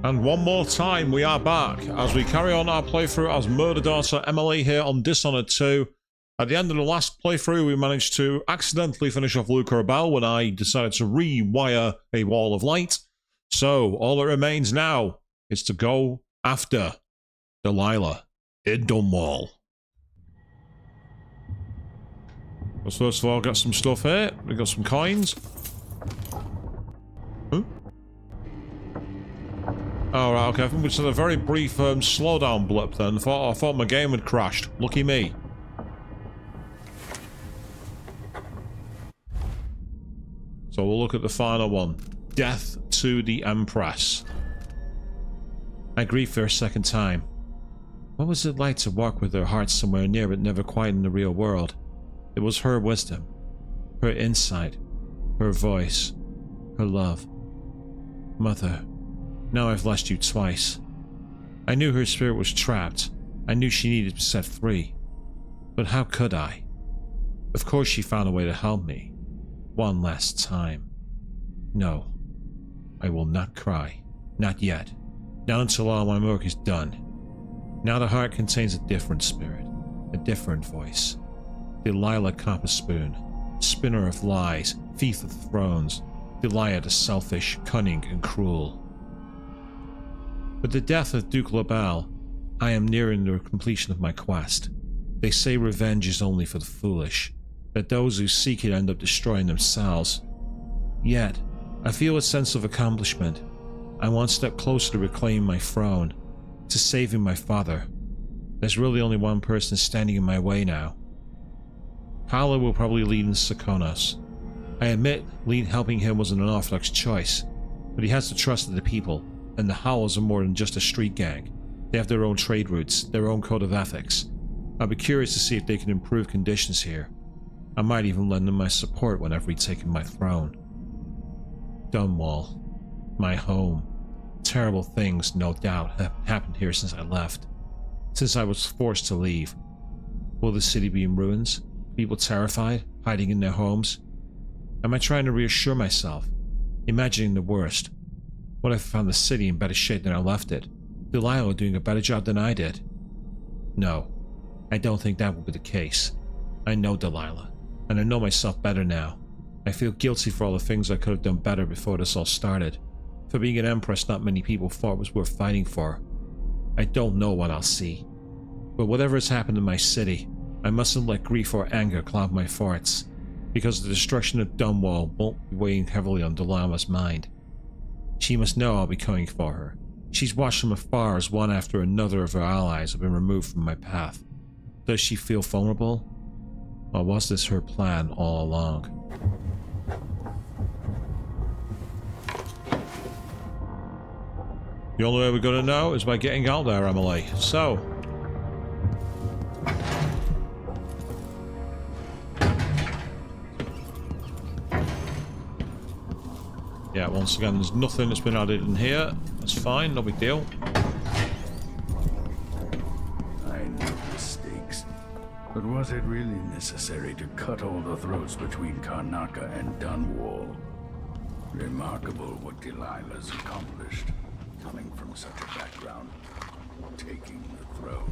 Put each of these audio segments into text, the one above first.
And one more time, we are back as we carry on our playthrough as Murder Daughter Emily here on Dishonored 2. At the end of the last playthrough, we managed to accidentally finish off Ultrawide when I decided to rewire a wall of light. So, all that remains now is to go after Delilah in Dunwall. Let's first of all get some stuff here. We got some coins. Huh? Oh, right, okay. I think we just had a very brief slowdown blip then. I thought my game had crashed. Lucky me. So we'll look at the final one. Death to the Empress. I grieved for a second time. What was it like to walk with her heart somewhere near but never quite in the real world? It was her wisdom, her insight, her voice, her love. Mother, now I've lost you twice. I knew her spirit was trapped. I knew she needed to be set free. But how could I? Of course she found a way to help me. One last time. No, I will not cry. Not yet. Not until all my work is done. Now the heart contains a different spirit, a different voice. Delilah Copper Spoon, spinner of lies, thief of thrones. Delilah the selfish, cunning, and cruel. With the death of Duke Labelle, I am nearing the completion of my quest. They say revenge is only for the foolish, that those who seek it end up destroying themselves. Yet, I feel a sense of accomplishment. I'm one step closer to reclaiming my throne, to saving my father. There's really only one person standing in my way now. Paolo will probably lead in Sakonos. I admit helping him was an unorthodox choice, but he has the trust of the people, and the Howells are more than just a street gang. They have their own trade routes, their own code of ethics. I'll be curious to see if they can improve conditions here. I might even lend them my support whenever he's taken my throne. Dunwall. My home. Terrible things, no doubt, have happened here since I left. Since I was forced to leave. Will the city be in ruins? People terrified, hiding in their homes? Am I trying to reassure myself? Imagining the worst. What if I found the city in better shape than I left it? Delilah doing a better job than I did? No, I don't think that will be the case. I know Delilah, and I know myself better now. I feel guilty for all the things I could have done better before this all started. For being an empress not many people thought was worth fighting for. I don't know what I'll see. But whatever has happened in my city, I mustn't let grief or anger cloud my thoughts, because the destruction of Dunwall won't be weighing heavily on Delilah's mind. She must know I'll be coming for her. She's watched from afar as one after another of her allies have been removed from my path. Does she feel vulnerable? Or was this her plan all along? The only way we're gonna know is by getting out there, Emily. So... yeah, once again, there's nothing that's been added in here. That's fine, no big deal. I made mistakes. But was it really necessary to cut all the throats between Karnaca and Dunwall? Remarkable what Delilah's accomplished. Coming from such a background, taking the throne.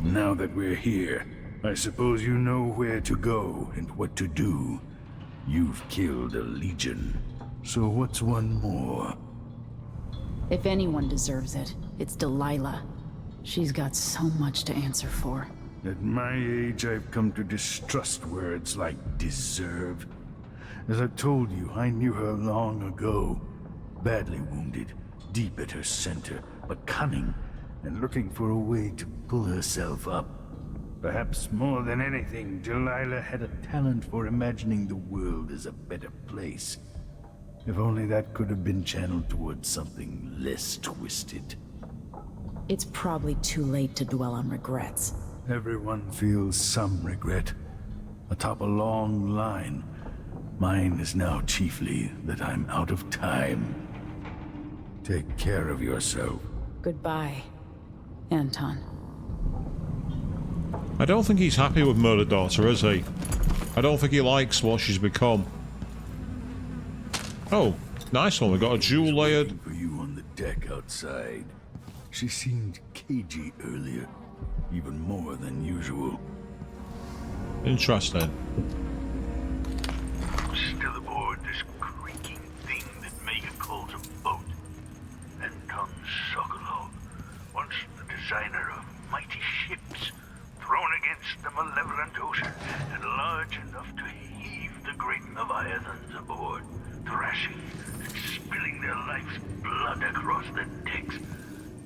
Now that we're here, I suppose you know where to go and what to do. You've killed a legion, so what's one more? If anyone deserves it, it's Delilah. She's got so much to answer for. At my age, I've come to distrust words like deserve. As I told you, I knew her long ago. Badly wounded, deep at her center, but cunning, and looking for a way to pull herself up. Perhaps more than anything, Delilah had a talent for imagining the world as a better place. If only that could have been channeled towards something less twisted. It's probably too late to dwell on regrets. Everyone feels some regret, atop a long line. Mine is now chiefly that I'm out of time. Take care of yourself. Goodbye. Anton. I don't think he's happy with Murder Daughter, is he? I don't think he likes what she's become. Oh, nice one. We got a jewel-layered... Waiting for you on the deck outside. She seemed cagey earlier, even more than usual. Interesting. Still aboard this creaking thing that Megan calls a boat. Anton Sokolov, once the designer of mighty ships, thrown against the malevolent ocean and large enough to heave the great Leviathans aboard, thrashing and spilling their life's blood across the decks.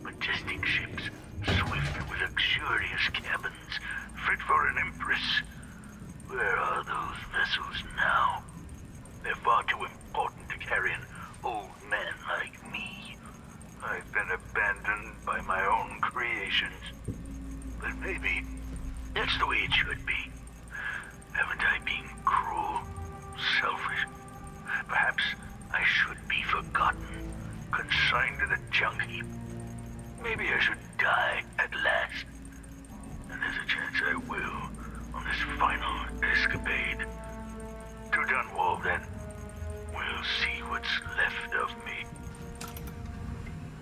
Majestic ships, swift with luxurious cabins, fit for an empress. Where are those vessels now? They're far too important to carry an old man like me. I've been abandoned by my own creations. But maybe that's the way it should be. Haven't I been cruel, selfish? Perhaps I should be forgotten, consigned to the junk heap. Maybe I should die at last. And there's a chance I will on this final escapade. To Dunwall, then. We'll see what's left of me.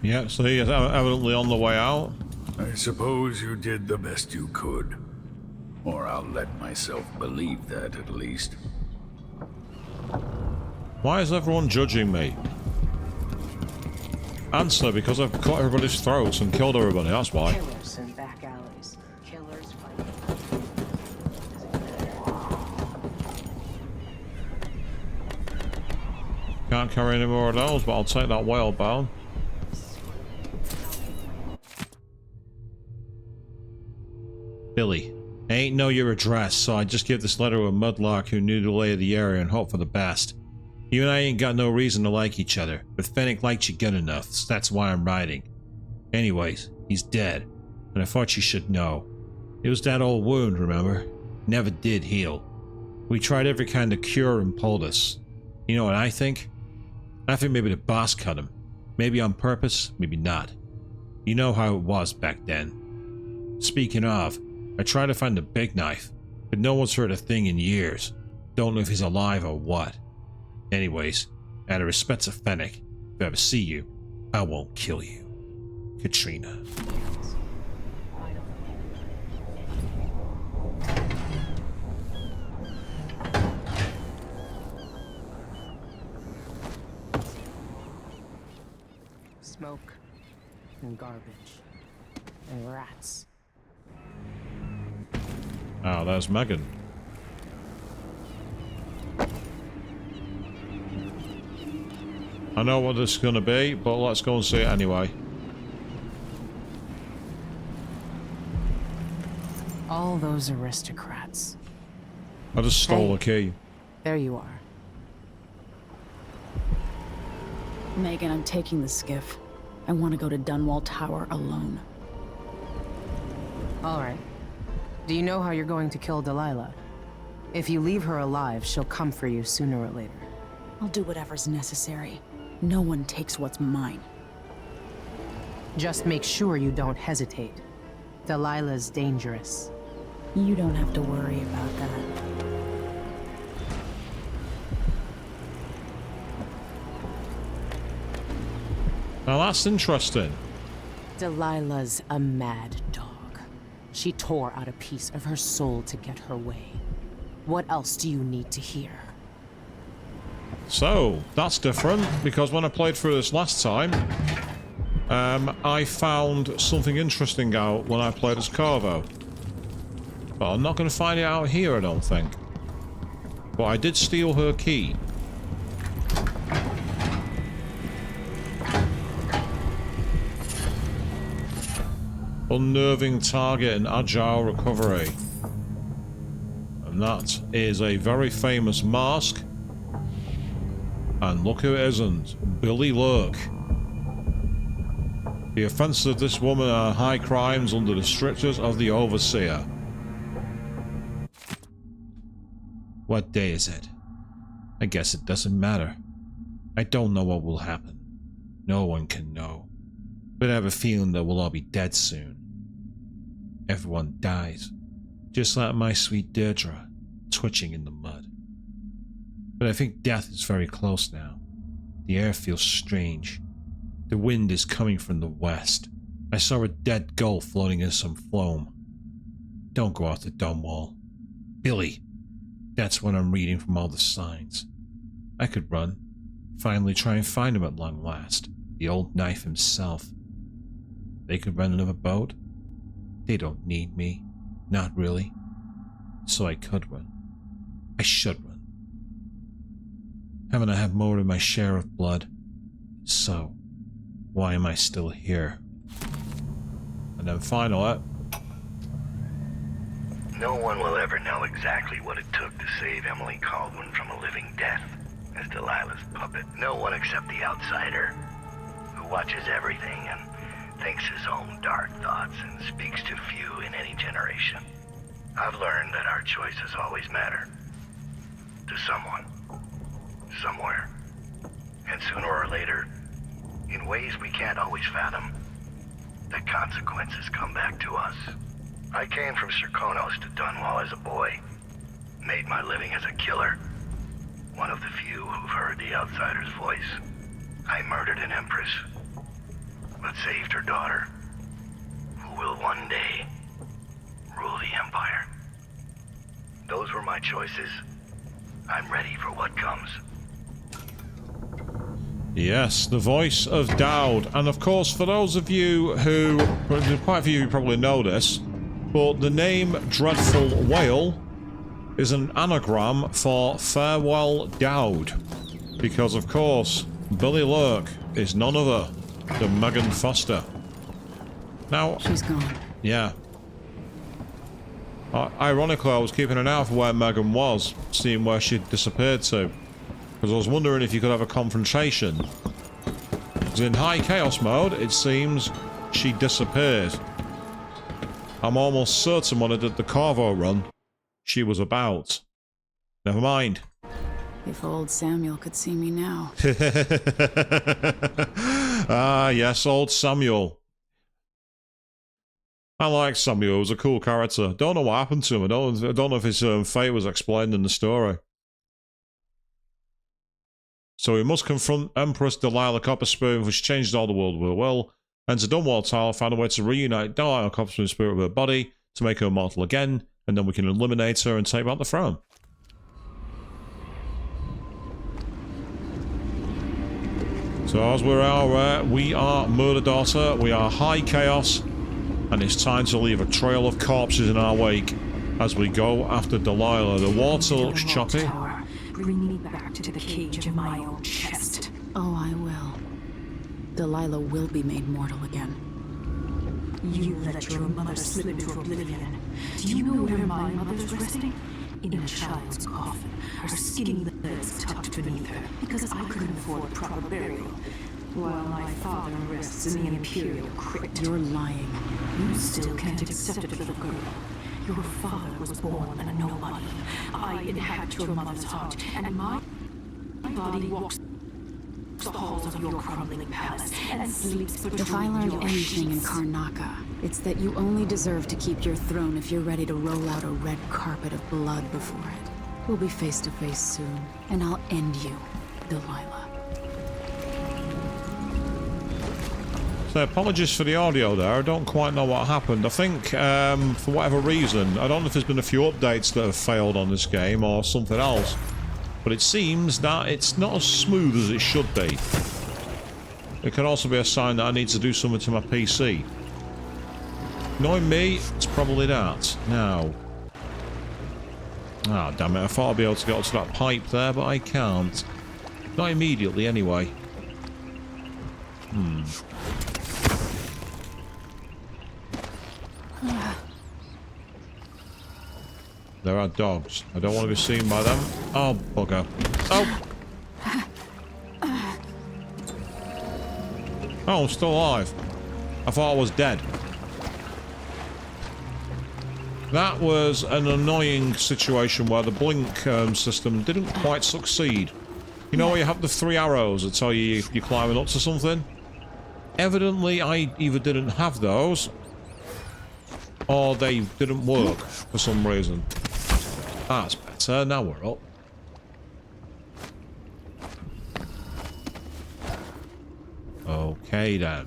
Yeah, so he is evidently on the way out. I suppose you did the best you could. Or I'll let myself believe that, at least. Why is everyone judging me? Answer, because I've cut everybody's throats and killed everybody, that's why. Killers in back alleys. Killers fighting. Can't carry any more of those, but I'll take that whale bone. Billy, I ain't know your address, so I just give this letter to a mudlark who knew the lay of the area and hope for the best. You and I ain't got no reason to like each other, but Fennec liked you good enough, so that's why I'm writing. Anyways, he's dead, and I thought you should know. It was that old wound, remember? Never did heal. We tried every kind of cure and poultice. You know what I think? I think maybe the boss cut him. Maybe on purpose, maybe not. You know how it was back then. Speaking of, I tried to find a big knife, but no one's heard a thing in years. Don't know if he's alive or what. Anyways, out of respect to Fennec, if I ever see you, I won't kill you. Katrina. Smoke and garbage and rats. Oh, there's Megan. I know what this is going to be, but let's go and see it anyway. All those aristocrats. I just stole the key. There you are. Megan, I'm taking the skiff. I want to go to Dunwall Tower alone. All right. Do you know how you're going to kill Delilah? If you leave her alive, she'll come for you sooner or later. I'll do whatever's necessary. No one takes what's mine. Just make sure you don't hesitate. Delilah's dangerous. You don't have to worry about that. Now that's interesting. Delilah's a mad dog. She tore out a piece of her soul to get her way. What else do you need to hear? So, that's different, because when I played through this last time, I found something interesting out when I played as Corvo. But I'm not going to find it out here, I don't think. But I did steal her key. Unnerving target and agile recovery. And that is a very famous mask. And look who it isn't. Billy Lurk. The offences of this woman are high crimes under the strictures of the Overseer. What day is it? I guess it doesn't matter. I don't know what will happen. No one can know. But I have a feeling that we'll all be dead soon. everyone dies. Just like my sweet Deirdre, twitching in the mud. But I think death is very close now. The air feels strange. The wind is coming from the west. I saw a dead gull floating in some foam. Don't go out the dome wall. Billy! That's what I'm reading from all the signs. I could run. Finally try and find him at long last. The old knife himself. They could rent another boat. They don't need me. Not really. So I could run. I should run. Haven't I had more than my share of blood? So, why am I still here? And then finally... No one will ever know exactly what it took to save Emily Caldwin from a living death as Delilah's puppet. No one except the outsider, who watches everything and thinks his own dark thoughts and speaks to few in any generation. I've learned that our choices always matter. To someone. Somewhere. And sooner or later, in ways we can't always fathom, the consequences come back to us. I came from Serkonos to Dunwall as a boy. Made my living as a killer. One of the few who've heard the outsider's voice. I murdered an empress, but saved her daughter, who will one day rule the Empire. Those were my choices. I'm ready for what comes. Yes, the voice of Dowd. And of course, for those of you who... quite a few of you probably know this, but the name Dreadful Whale is an anagram for Farewell Dowd. Because of course, Billy Lurk is none other than Megan Foster. Now... She's gone. Yeah. Ironically, I was keeping an eye out for where Megan was, seeing where she'd disappeared to. Because I was wondering if you could have a confrontation. Because in high chaos mode, it seems she disappeared. I'm almost certain when I did the Carvo run, she was about. Never mind. If old Samuel could see me now. Ah, yes, old Samuel. I like Samuel, he was a cool character. Don't know what happened to him, I don't know if his fate was explained in the story. So we must confront Empress Delilah Copperspoon, which changed all the world with her will. Enter Dunwall Tower, find a way to reunite Delilah Copperspoon's spirit with her body, to make her immortal again, and then we can eliminate her and take back the throne. So as we are Murder Daughter, we are High Chaos, and it's time to leave a trail of corpses in our wake as we go after Delilah. The water looks choppy. Bring me back to the cage of my own chest. Oh, I will. Delilah will be made mortal again. You let your mother slip into oblivion. Do you know where my mother's resting? In a child's coffin, her skinny legs tucked beneath her, because I couldn't afford proper burial, while my father rests in the Imperial crypt. You're lying. You still can't accept it, little girl. Your father was born a nobody. I inhabit your mother's heart, and my body walks the halls of your crumbling palace and sleeps between If I learned your anything in sheets. Karnaka, it's that you only deserve to keep your throne if you're ready to roll out a red carpet of blood before it. We'll be face to face soon, and I'll end you, Delilah. So apologies for the audio there, I don't quite know what happened. I think, for whatever reason, I don't know if there's been a few updates that have failed on this game or something else, but it seems that it's not as smooth as it should be. It could also be a sign that I need to do something to my PC. Knowing me, it's probably that. Now... ah, damn it, I thought I'd be able to get up to that pipe there, but I can't. Not immediately, anyway. There are dogs. I don't want to be seen by them. Oh, bugger. Oh! Oh, I'm still alive. I thought I was dead. That was an annoying situation where the blink system didn't quite succeed. You know where you have the 3 arrows that tell you you're climbing up to something? Evidently, I either didn't have those, Or they didn't work for some reason. That's better. Now we're up. Okay then.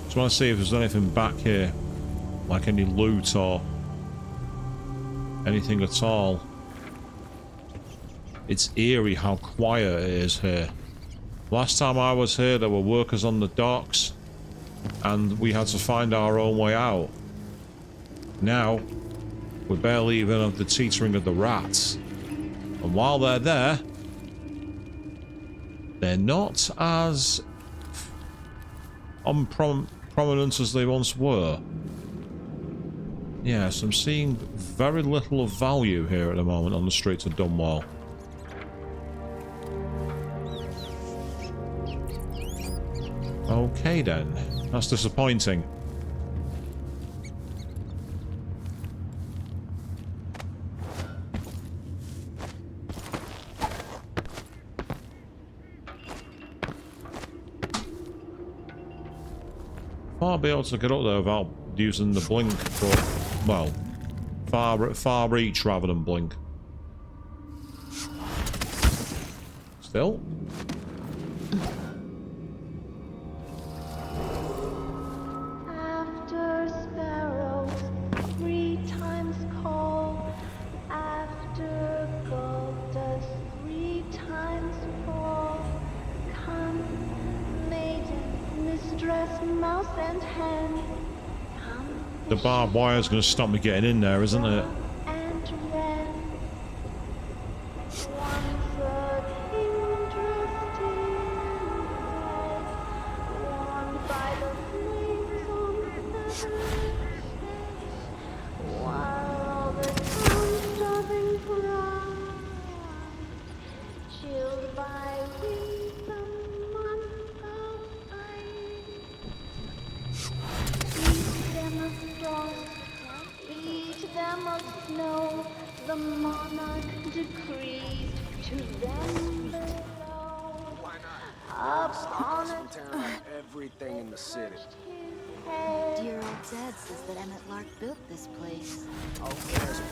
Just want to see if there's anything back here, like any loot or anything at all. It's eerie how quiet it is here. Last time I was here, there were workers on the docks, and we had to find our own way out. Now, we're barely even of the teetering of the rats. And while they're there, they're not as prominent as they once were. Yes, I'm seeing very little of value here at the moment on the streets of Dunwall. Okay then, that's disappointing. I'll be able to get up there without using the blink, but, well, far reach rather than blink. Still. After sparrows 3 times call, after gold dust 3 times fall, come, maiden, mistress, mouse and hen, come, The barbed wire's going to stop me getting in there, isn't it? and wren. Once a king dressed in red, warmed by the flames on the hearth, while all the town starving pride, chilled by winds a month of ice. Beat them of frost, beat them of snow, the monarch decreed to them below. Up on a tearing up everything in the city. Dear old Dad says that Emmett Lark built this place. Oh, yes,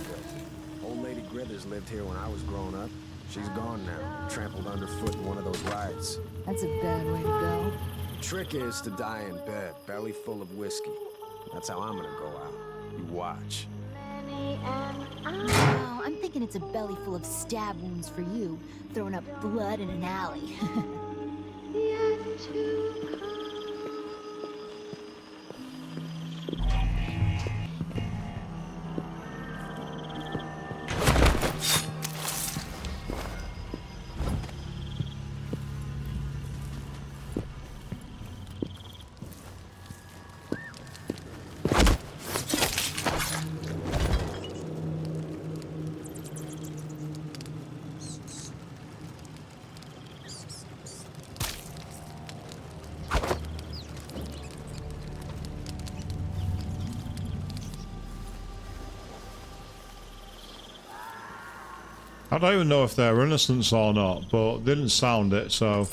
old Lady Grithers lived here when I was growing up. She's gone now, trampled underfoot in one of those rides. That's a bad way to go. Trick is to die in bed, belly full of whiskey. That's how I'm gonna go out. You watch. Many an No, I'm thinking it's a belly full of stab wounds for you, throwing up blood in an alley. yet to come. I don't even know if they're innocents or not, but they didn't sound it, so...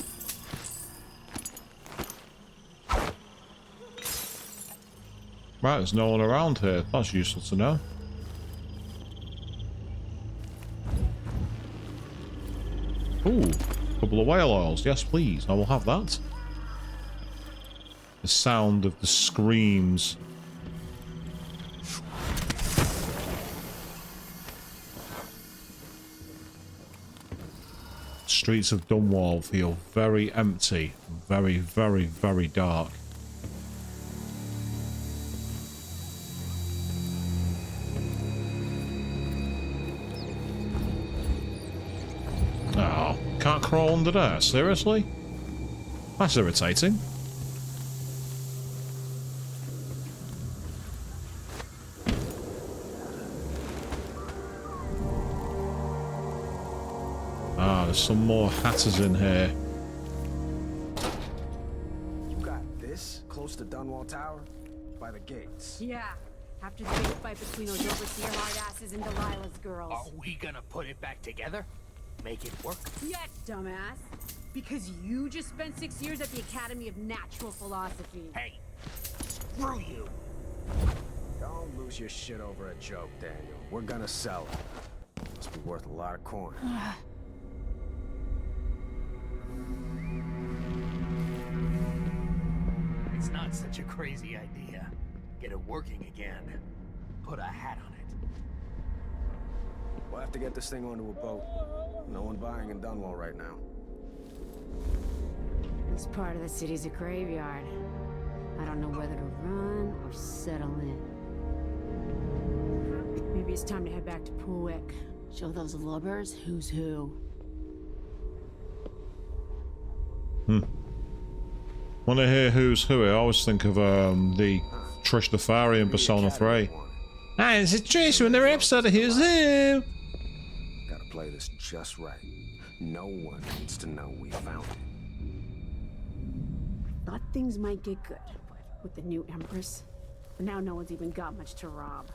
Right, there's no one around here. That's useful to know. Ooh, a couple of whale oils. Yes, please. I will have that. The sound of the screams. Streets of Dunwall feel very empty, very, very, very dark. Oh, can't crawl under there, seriously? That's irritating. There's some more hatters in here. You got this? Close to Dunwall Tower? By the gates. Yeah, after the big fight between those overseer hard asses and Delilah's girls. Are we gonna put it back together? Make it work? Yes, dumbass. Because you just spent 6 years at the Academy of Natural Philosophy. Hey, screw you! Don't lose your shit over a joke, Daniel. We're gonna sell it. Must be worth a lot of coin. It's not such a crazy idea. Get it working again. Put a hat on it. We'll have to get this thing onto a boat. No one buying in Dunwall right now. This part of the city's a graveyard. I don't know whether to run or settle in. Maybe it's time to head back to Poolwick. Show those lubbers who's who. When I hear who's who, I always think of the Trish the Fairy in Persona 3. Hi, this is Trish with another episode of Who's Who. Gotta play this just right. No one needs to know we found it. Thought things might get good, but with the new Empress, now no one's even got much to rob.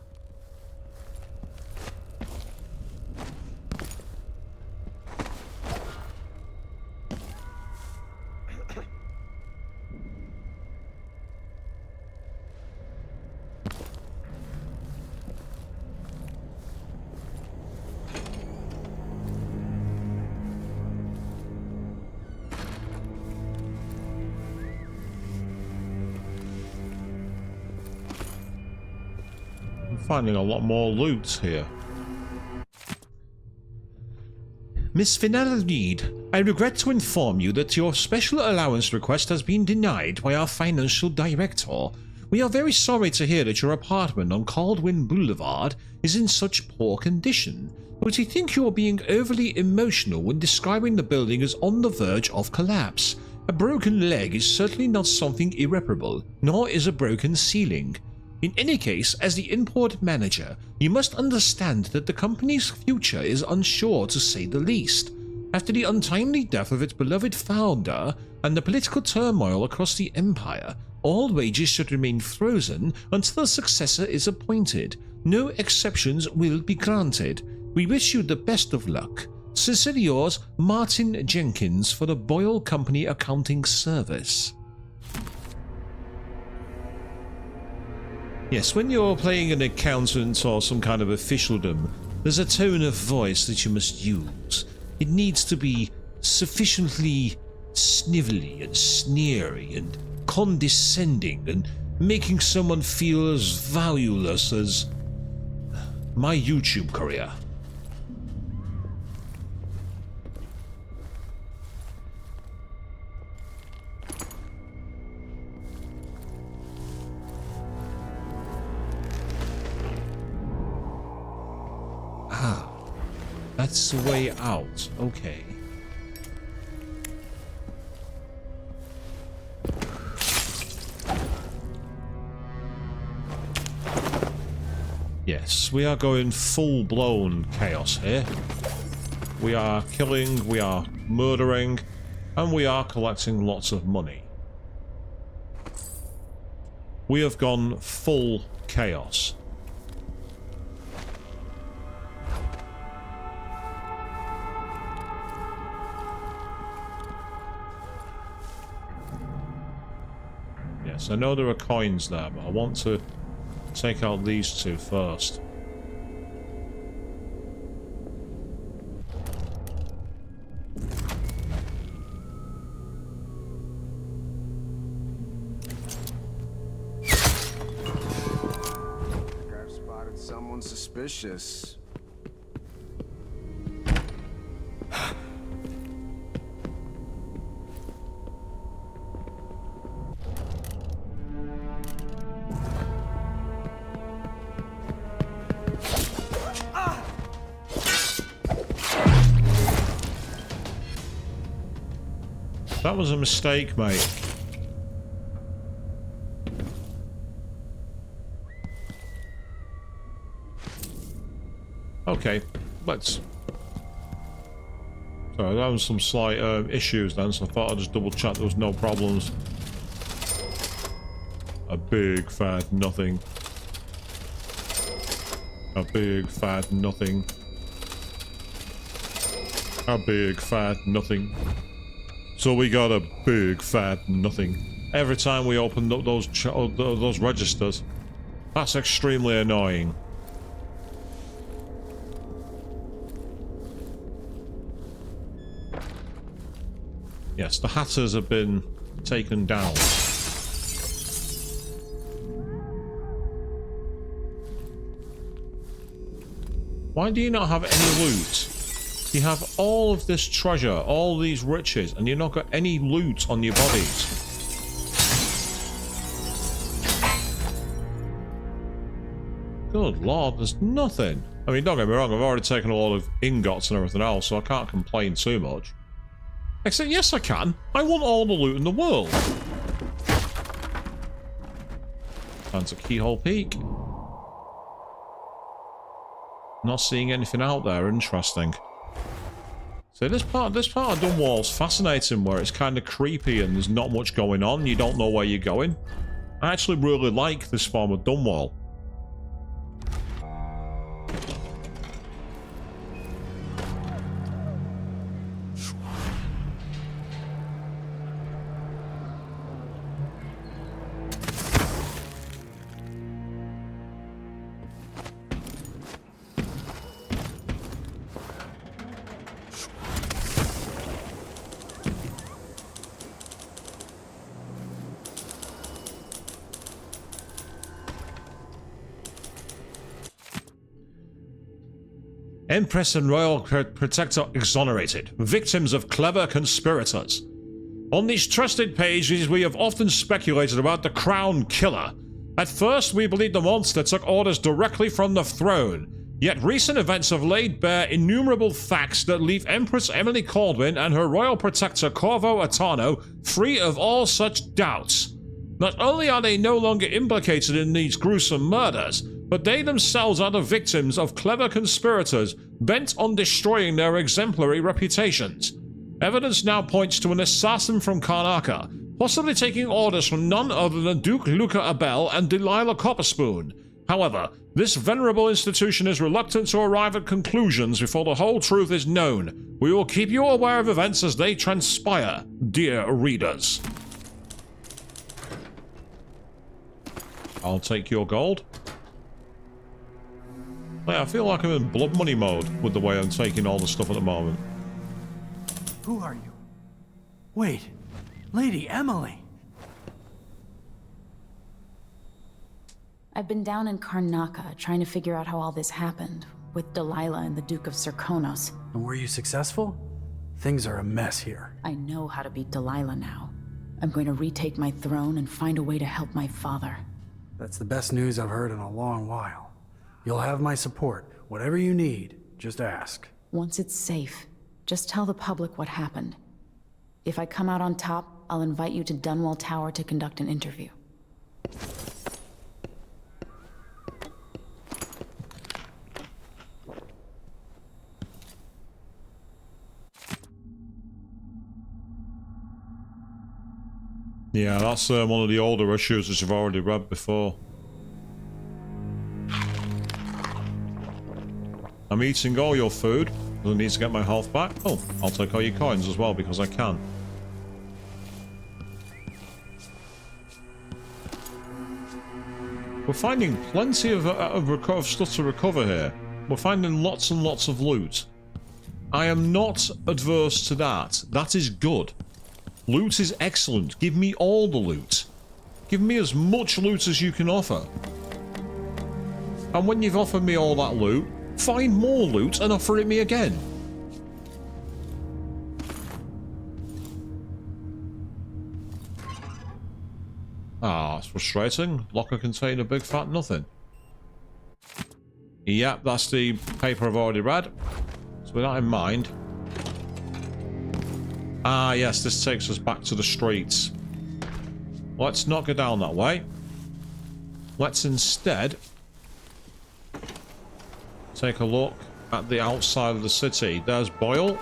Finding a lot more loot here. Miss Fenella Reed, I regret to inform you that your special allowance request has been denied by our financial director. We are very sorry to hear that your apartment on Caldwin Boulevard is in such poor condition, but we think you are being overly emotional when describing the building as on the verge of collapse. A broken leg is certainly not something irreparable, nor is a broken ceiling. In any case, as the import manager, you must understand that the company's future is unsure, to say the least. After the untimely death of its beloved founder and the political turmoil across the empire, all wages should remain frozen until a successor is appointed. No exceptions will be granted. We wish you the best of luck. Sincerely yours, Martin Jenkins, for the Boyle Company Accounting Service. Yes, when you're playing an accountant or some kind of officialdom, there's a tone of voice that you must use. It needs to be sufficiently snivelly and sneery and condescending and making someone feel as valueless as my YouTube career. That's the way out. Okay. Yes, we are going full-blown chaos here. We are killing, we are murdering, and we are collecting lots of money. We have gone full chaos. Yes, I know there are coins there, but I want to take out these two first. I've spotted someone suspicious. That was a mistake, mate. Okay, let's... Sorry, there was some slight issues then, so I thought I'd just double check there was no problems. A big fat nothing. A big fat nothing. A big fat nothing. So we got a big fat nothing every time we opened up those registers. That's extremely annoying. Yes, the Hatters have been taken down. Why do you not have any loot? You have all of this treasure, all these riches, and you've not got any loot on your bodies. Good lord, there's nothing. I mean, don't get me wrong, I've already taken a lot of ingots and everything else, so I can't complain too much. Except, yes I can. I want all the loot in the world. Time to keyhole peek. Not seeing anything out there interesting. So this part of Dunwall's fascinating, where it's kind of creepy and there's not much going on. You don't know where you're going. I actually really like this form of Dunwall. Empress and Royal Protector exonerated, victims of clever conspirators. On these trusted pages we have often speculated about the Crown Killer. At first we believed the monster took orders directly from the throne, yet recent events have laid bare innumerable facts that leave Empress Emily Caldwin and her Royal Protector Corvo Atano free of all such doubts. Not only are they no longer implicated in these gruesome murders, but they themselves are the victims of clever conspirators bent on destroying their exemplary reputations. Evidence now points to an assassin from Karnaca, possibly taking orders from none other than Duke Luca Abel and Delilah Copperspoon. However, this venerable institution is reluctant to arrive at conclusions before the whole truth is known. We will keep you aware of events as they transpire, dear readers. I'll take your gold. Yeah, I feel like I'm in blood money mode with the way I'm taking all the stuff at the moment. Who are you? Wait, Lady Emily. I've been down in Karnaca trying to figure out how all this happened, with Delilah and the Duke of Serkonos. And were you successful? Things are a mess here. I know how to beat Delilah now. I'm going to retake my throne and find a way to help my father. That's the best news I've heard in a long while. You'll have my support. Whatever you need, just ask. Once it's safe, just tell the public what happened. If I come out on top, I'll invite you to Dunwall Tower to conduct an interview. Yeah, that's one of the older issues that you've already read before. I'm eating all your food. I need to get my health back. Oh, I'll take all your coins as well because I can. We're finding plenty of stuff to recover here. We're finding lots and lots of loot. I am not adverse to that. That is good. Loot is excellent. Give me all the loot. Give me as much loot as you can offer. And when you've offered me all that loot, find more loot and offer it me again. Ah, it's frustrating. Locker contain a big fat nothing. Yep, that's the paper I've already read. So with that in mind... Ah, yes, this takes us back to the streets. Let's not go down that way. Let's instead take a look at the outside of the city. There's Boyle,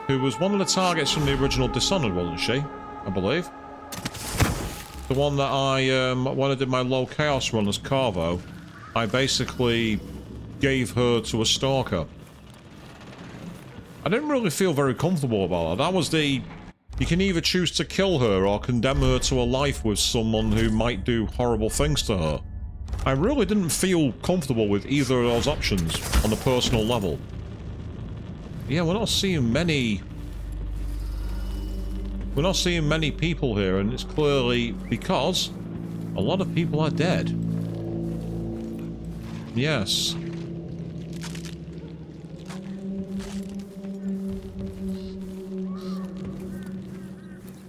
who was one of the targets from the original Dishonored, wasn't she? I believe. The one that I, when I did my low chaos run as Carvo, I basically gave her to a stalker. I didn't really feel very comfortable about that. That was the You can either choose to kill her or condemn her to a life with someone who might do horrible things to her. I really didn't feel comfortable with either of those options on a personal level. Yeah, we're not seeing many people here, and it's clearly because a lot of people are dead. Yes.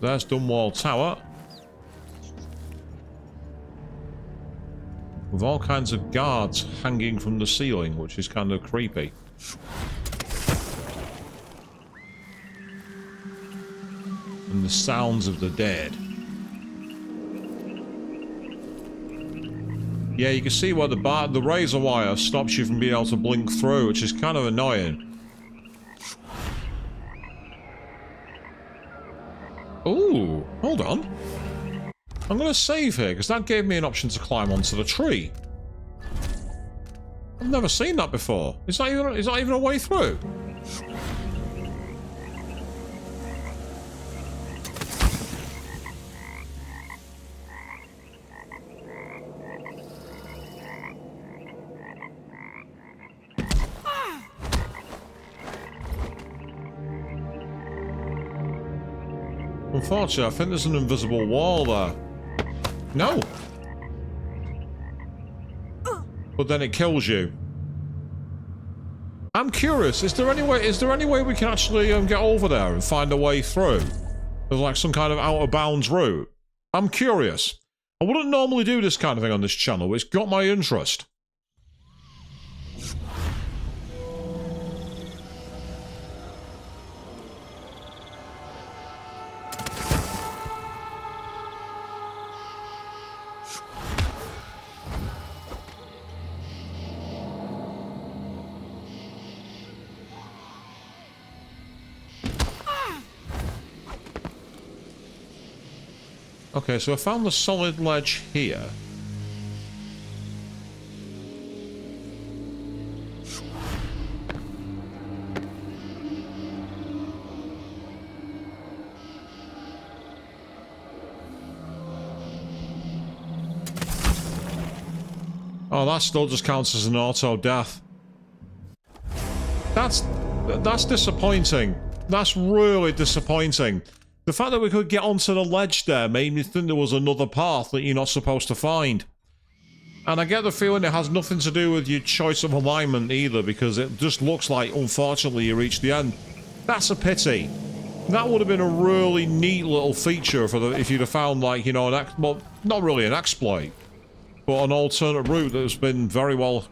There's Dunwall Tower. With all kinds of guards hanging from the ceiling, which is kind of creepy. And the sounds of the dead. Yeah, you can see where the razor wire stops you from being able to blink through, which is kind of annoying. Ooh, hold on. I'm going to save here, because that gave me an option to climb onto the tree. I've never seen that before. Is that even a way through? Unfortunately, I think there's an invisible wall there. No! But then it kills you. I'm curious, is there any way we can actually get over there and find a way through? There's like some kind of out of bounds route. I'm curious. I wouldn't normally do this kind of thing on this channel, but it's got my interest. Okay, so I found the solid ledge here. Oh, that still just counts as an auto death. That's disappointing. That's really disappointing. The fact that we could get onto the ledge there made me think there was another path that you're not supposed to find. And I get the feeling it has nothing to do with your choice of alignment either, because it just looks like, unfortunately, you reach the end. That's a pity. That would have been a really neat little feature for if you'd have found, like, you know, well, not really an exploit, but an alternate route that's been very well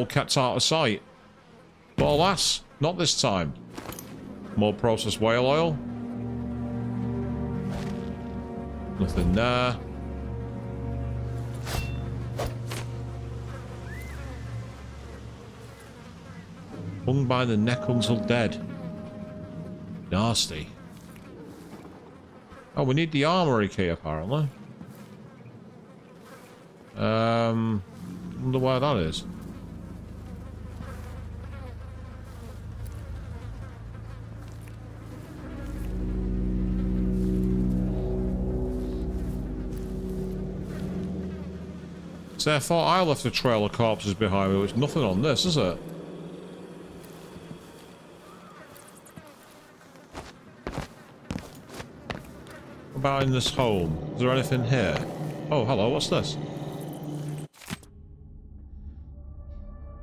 kept out of sight. But alas, not this time. More processed whale oil. Nothing there. Hung by the neck until dead. Nasty. Oh, we need the armory key, apparently. Wonder where that is. So I thought I left a trail of corpses behind me, which nothing on this, is it? What about in this home? Is there anything here? Oh, hello, what's this?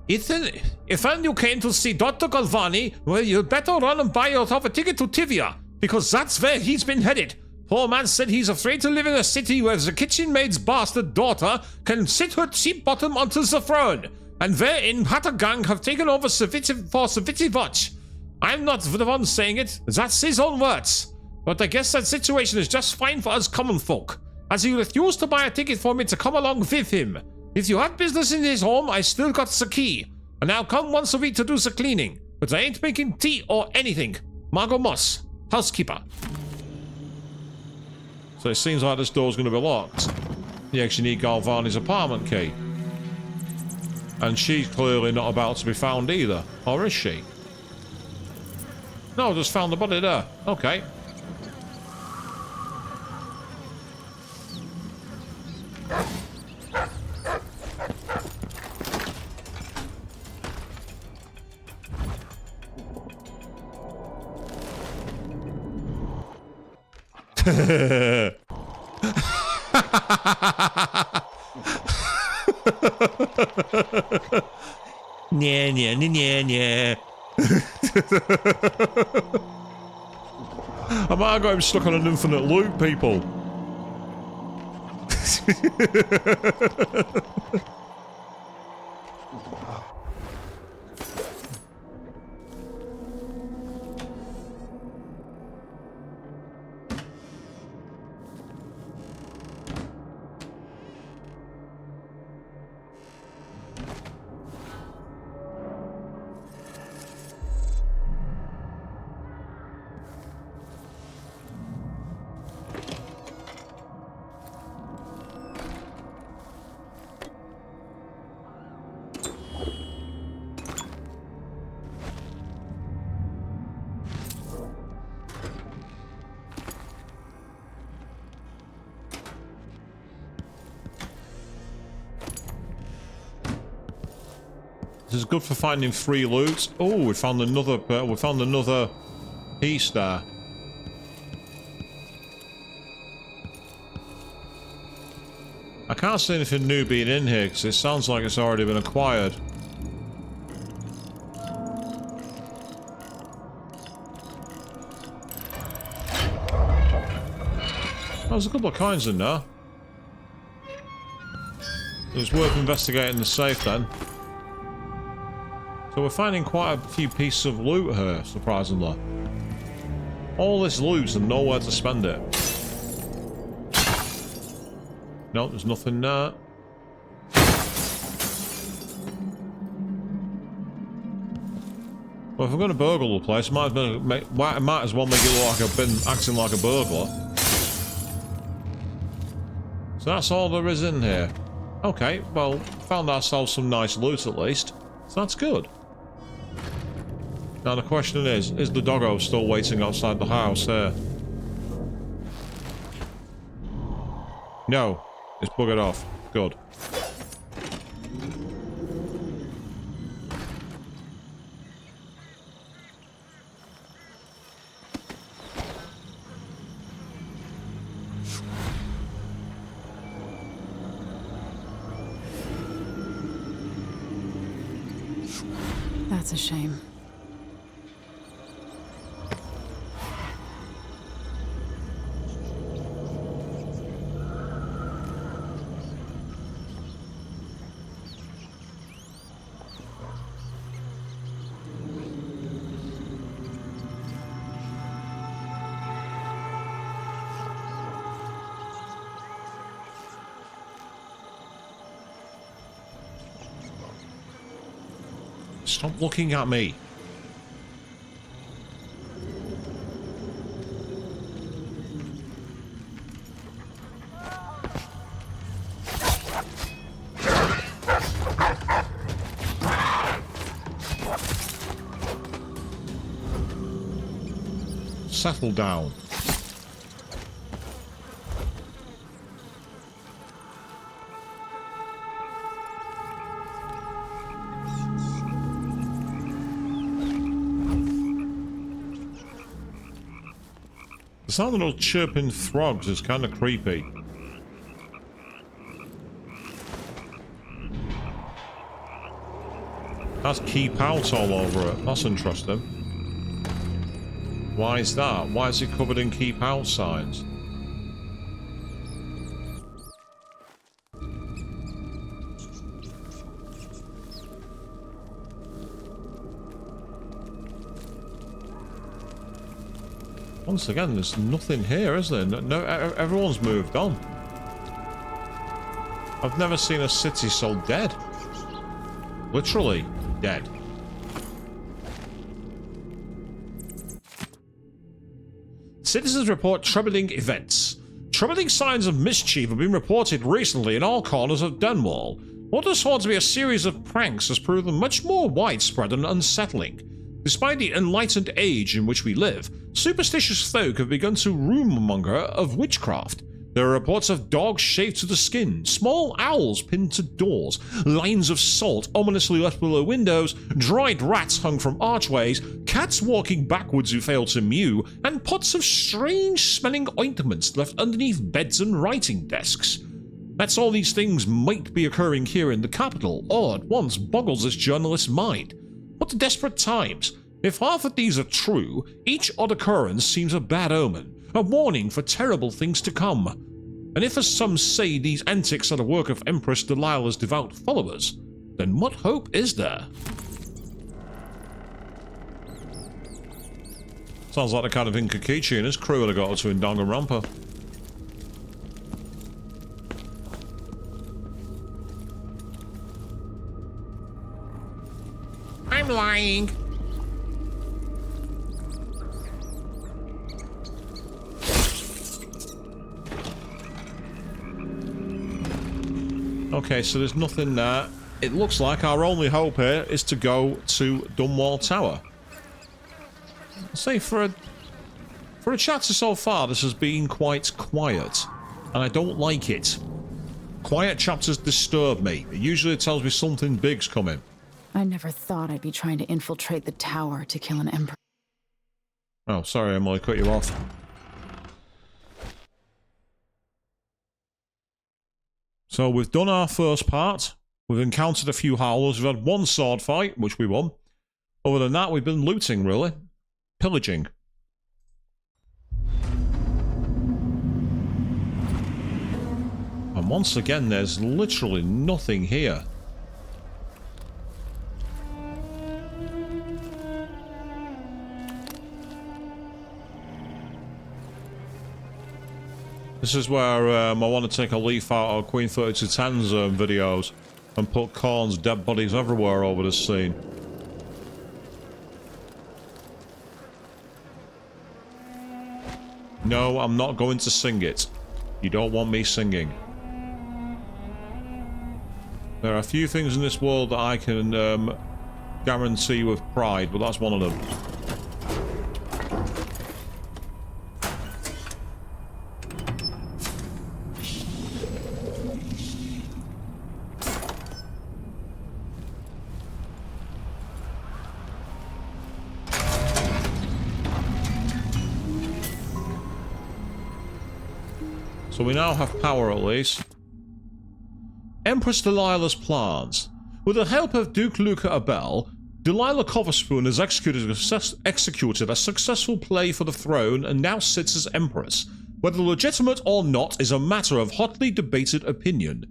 Ethan, if you came to see Dr. Galvani, well, you'd better run and buy yourself a ticket to Tivia, because that's where he's been headed. Poor man said he's afraid to live in a city where the kitchen maid's bastard daughter can sit her cheap bottom onto the throne, and wherein Hattergang have taken over Savitivoch. I'm not the one saying it, that's his own words. But I guess that situation is just fine for us common folk, as he refused to buy a ticket for me to come along with him. If you have business in his home, I still got the key, and I'll come once a week to do the cleaning, but I ain't making tea or anything. Margot Moss, housekeeper. So it seems like this door's going to be locked. You actually need Galvani's apartment key. And she's clearly not about to be found either. Or is she? No, just found the body there. Okay. Nya, nya, nya, nya, nya. I might have got him stuck on an infinite loop, people. This is good for finding free loot. Oh, we found another piece there. I can't see anything new being in here because it sounds like it's already been acquired. There's a couple of coins in there. It's worth investigating the safe then. So we're finding quite a few pieces of loot here, surprisingly. All this loot and nowhere to spend it. No, there's nothing there. Well, if we're going to burgle the place, might as well make it look like I've been acting like a burglar. So that's all there is in here. Okay, well, found ourselves some nice loot at least. So that's good. Now the question is the doggo still waiting outside the house here? No, it's buggered off. Good. That's a shame. Stop looking at me. Settle down. The sound of those chirping frogs is kind of creepy. That's keep out all over it. That's interesting. Why is that? Why is it covered in keep out signs? Once again, there's nothing here, is there? No, everyone's moved on. I've never seen a city so dead. Literally dead. Citizens report troubling events. Troubling signs of mischief have been reported recently in all corners of Dunwall. What is thought to be a series of pranks has proven much more widespread and unsettling. Despite the enlightened age in which we live, superstitious folk have begun to rumour of witchcraft. There are reports of dogs shaved to the skin, small owls pinned to doors, lines of salt ominously left below windows, dried rats hung from archways, cats walking backwards who fail to mew, and pots of strange-smelling ointments left underneath beds and writing desks. That's all these things might be occurring here in the capital, all at once boggles this journalist's mind. What desperate times! If half of these are true, each odd occurrence seems a bad omen, a warning for terrible things to come. And if, as some say, these antics are the work of Empress Delilah's devout followers, then what hope is there? Sounds like the kind of thing Kokichi and his crew would have got to in Danganronpa. I'm lying. Okay, so there's nothing there. It looks like our only hope here is to go to Dunwall Tower. Say, for a chapter so far, this has been quite quiet, and I don't like it. Quiet chapters disturb me. It usually tells me something big's coming. I never thought I'd be trying to infiltrate the tower to kill an emperor. Oh, sorry, Emily, cut you off. So we've done our first part. We've encountered a few howlers. We've had one sword fight, which we won. Other than that, we've been looting, really. Pillaging. And once again, there's literally nothing here. This is where I want to take a leaf out of Queen 3210's videos and put Korn's dead bodies everywhere over this scene. No, I'm not going to sing it. You don't want me singing. There are a few things in this world that I can guarantee with pride, but that's one of them. So we now have power at least. Empress Delilah's plans. With the help of Duke Luca Abel, Delilah Coverspoon has executed a successful play for the throne and now sits as Empress. Whether legitimate or not is a matter of hotly debated opinion.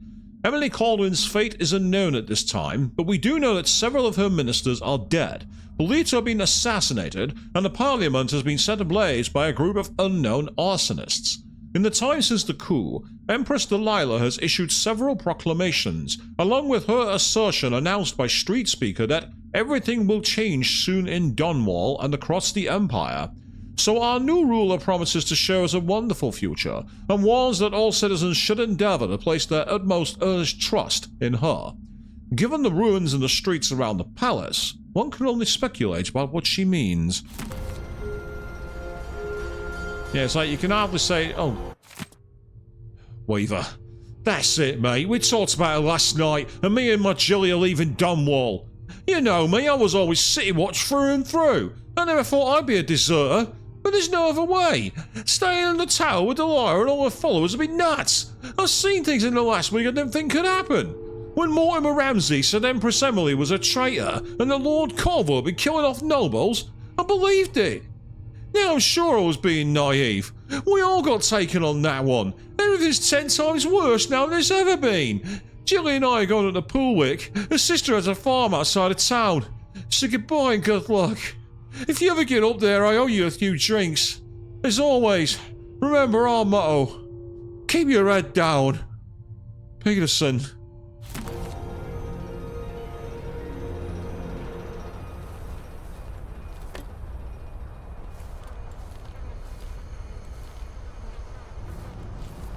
Emily Caldwin's fate is unknown at this time, but we do know that several of her ministers are dead, believed to have been assassinated, and the parliament has been set ablaze by a group of unknown arsonists. In the time since the coup, Empress Delilah has issued several proclamations, along with her assertion announced by Street Speaker that everything will change soon in Dunwall and across the Empire. So our new ruler promises to show us a wonderful future, and warns that all citizens should endeavour to place their utmost earnest trust in her. Given the ruins in the streets around the palace, one can only speculate about what she means. Yeah, it's like you can hardly say, oh, Weaver. That's it, mate. We talked about it last night, and me and my Jilly are leaving Dunwall. You know me, I was always City Watch through and through. I never thought I'd be a deserter, but there's no other way. Staying in the tower with Delilah and all her followers would be nuts. I've seen things in the last week I didn't think could happen. When Mortimer Ramsay said Empress Emily was a traitor and that Lord Corvo had been killing off nobles, I believed it. Now I'm sure I was being naive. We all got taken on that one. Everything's 10 times worse now than it's ever been. Jilly and I are going to Poolwick. Her sister has a farm outside of town. So goodbye and good luck. If you ever get up there, I owe you a few drinks. As always, remember our motto. Keep your head down. Peterson.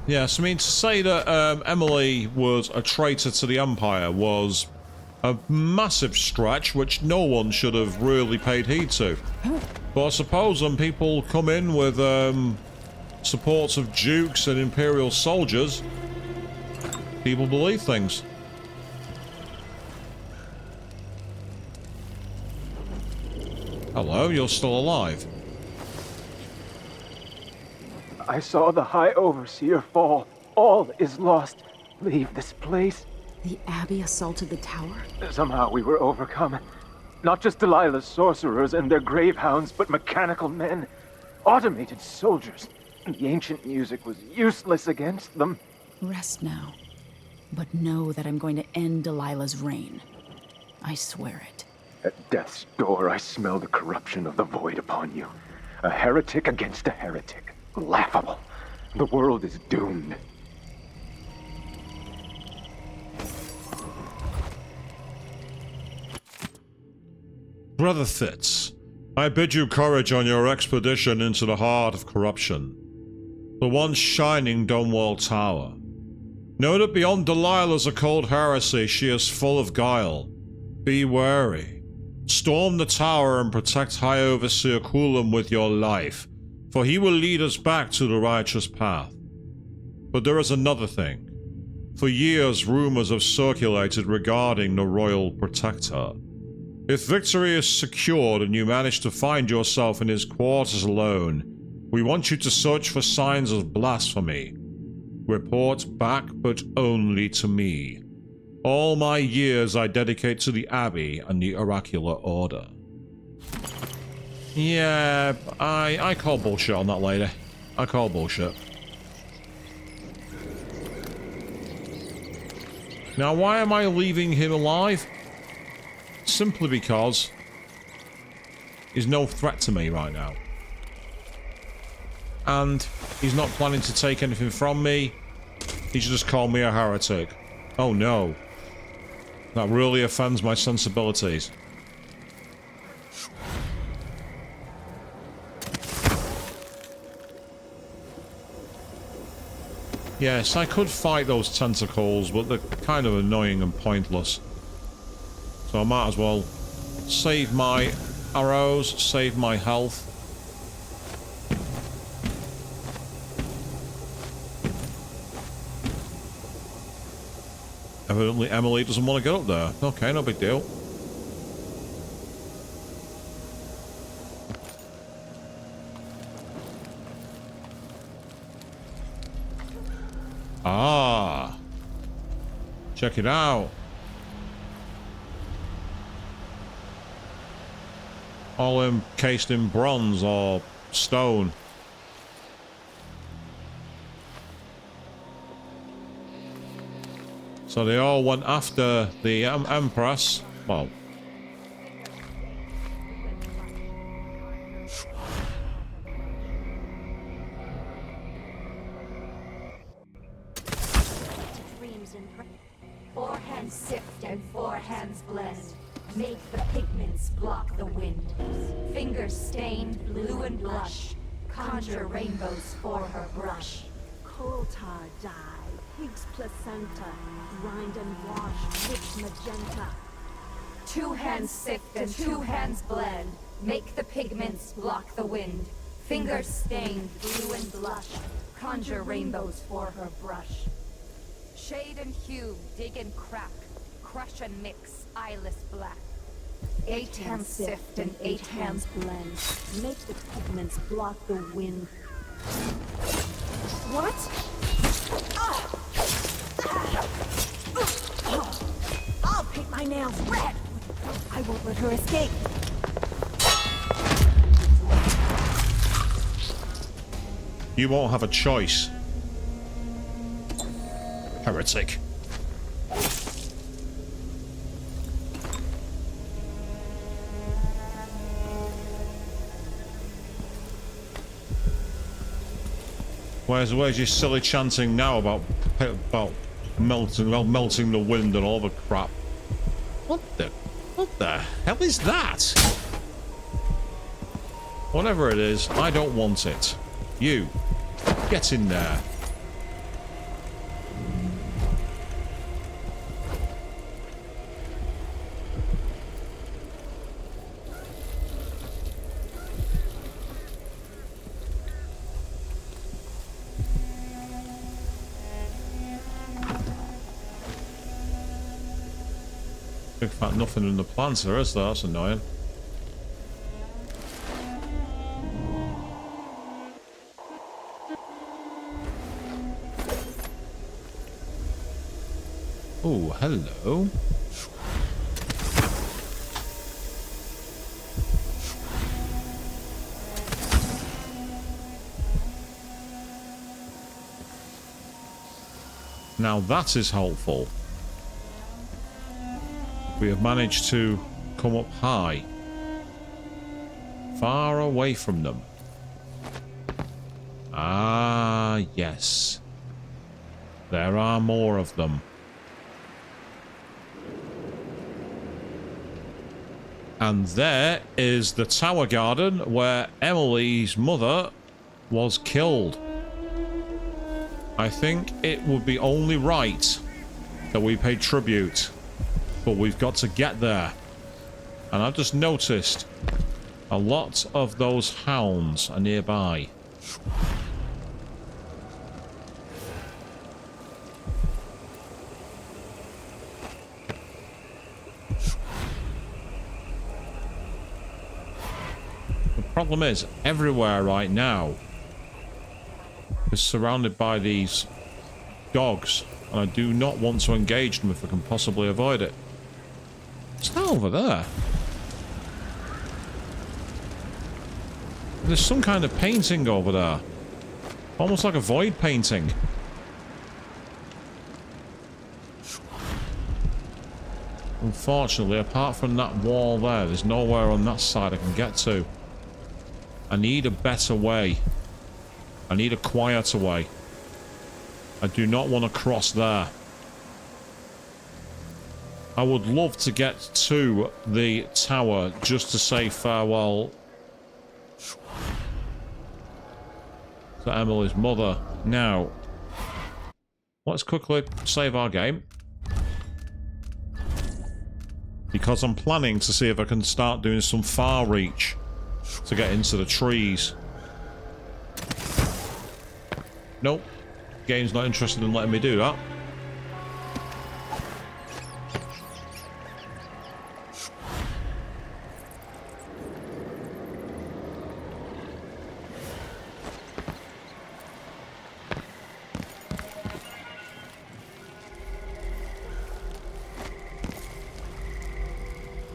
Yes, I mean, to say that Emily was a traitor to the Empire was a massive stretch, which no one should have really paid heed to. But I suppose when people come in with supports of dukes and imperial soldiers, people believe things. Hello, you're still alive. I saw the High Overseer fall. All is lost. Leave this place. The Abbey assaulted the tower? Somehow we were overcome. Not just Delilah's sorcerers and their gravehounds, but mechanical men. Automated soldiers. The ancient music was useless against them. Rest now. But know that I'm going to end Delilah's reign. I swear it. At death's door, I smell the corruption of the void upon you. A heretic against a heretic. Laughable. The world is doomed. Brother Fitz, I bid you courage on your expedition into the heart of corruption. The once shining Domewall Tower. Know that beyond Delilah's occult heresy, she is full of guile. Be wary. Storm the tower and protect High Overseer Coulomb with your life, for he will lead us back to the righteous path. But there is another thing. For years, rumors have circulated regarding the Royal Protector. If victory is secured and you manage to find yourself in his quarters alone, we want you to search for signs of blasphemy. Report back, but only to me. All my years I dedicate to the Abbey and the Oracular Order. Yeah, I call bullshit on that lady. I call bullshit. Now, why am I leaving him alive? Simply because he's no threat to me right now. And he's not planning to take anything from me. He's just called me a heretic. Oh no. That really offends my sensibilities. Yes, I could fight those tentacles, but they're kind of annoying and pointless. So I might as well save my arrows, save my health. Evidently Emily doesn't want to get up there. Okay, no big deal. Ah. Check it out. All encased in bronze or stone. So they all went after the Empress. Well, Four hands sift and four hands blend. Make the pigments block the wind. Fingers stained blue and blush. Conjure rainbows for her brush. Coal tar dye, pig's placenta, grind and wash, rich magenta. Two hands sift and two hands blend. Make the pigments block the wind. Fingers stained blue and blush. Conjure rainbows for her brush. Shade and hue, dig and crack. Crush and mix, eyeless black. 8 hands sift and 8 hands blend. Make the pigments block the wind. What? I'll paint my nails red! I won't let her escape. you won't have a choice. Heretic. Where's your silly chanting now about melting the wind and all the crap? What the hell is that? Whatever it is, I don't want it. You, get in there. In fact, nothing in the planter, is there? That's annoying. Oh, hello. Now that is helpful. We have managed to come up high. Far away from them. Ah, yes. There are more of them. And there is the tower garden where Emily's mother was killed. I think it would be only right that we pay tribute. But we've got to get there. And I've just noticed a lot of those hounds are nearby. The problem is, everywhere right now is surrounded by these dogs. And I do not want to engage them if I can possibly avoid it. What's that over there? There's some kind of painting over there. Almost like a void painting. Unfortunately, apart from that wall there, there's nowhere on that side I can get to. I need a better way. I need a quieter way. I do not want to cross there. I would love to get to the tower just to say farewell to Emily's mother. Now, let's quickly save our game. Because I'm planning to see if I can start doing some far reach to get into the trees. Nope. Game's not interested in letting me do that.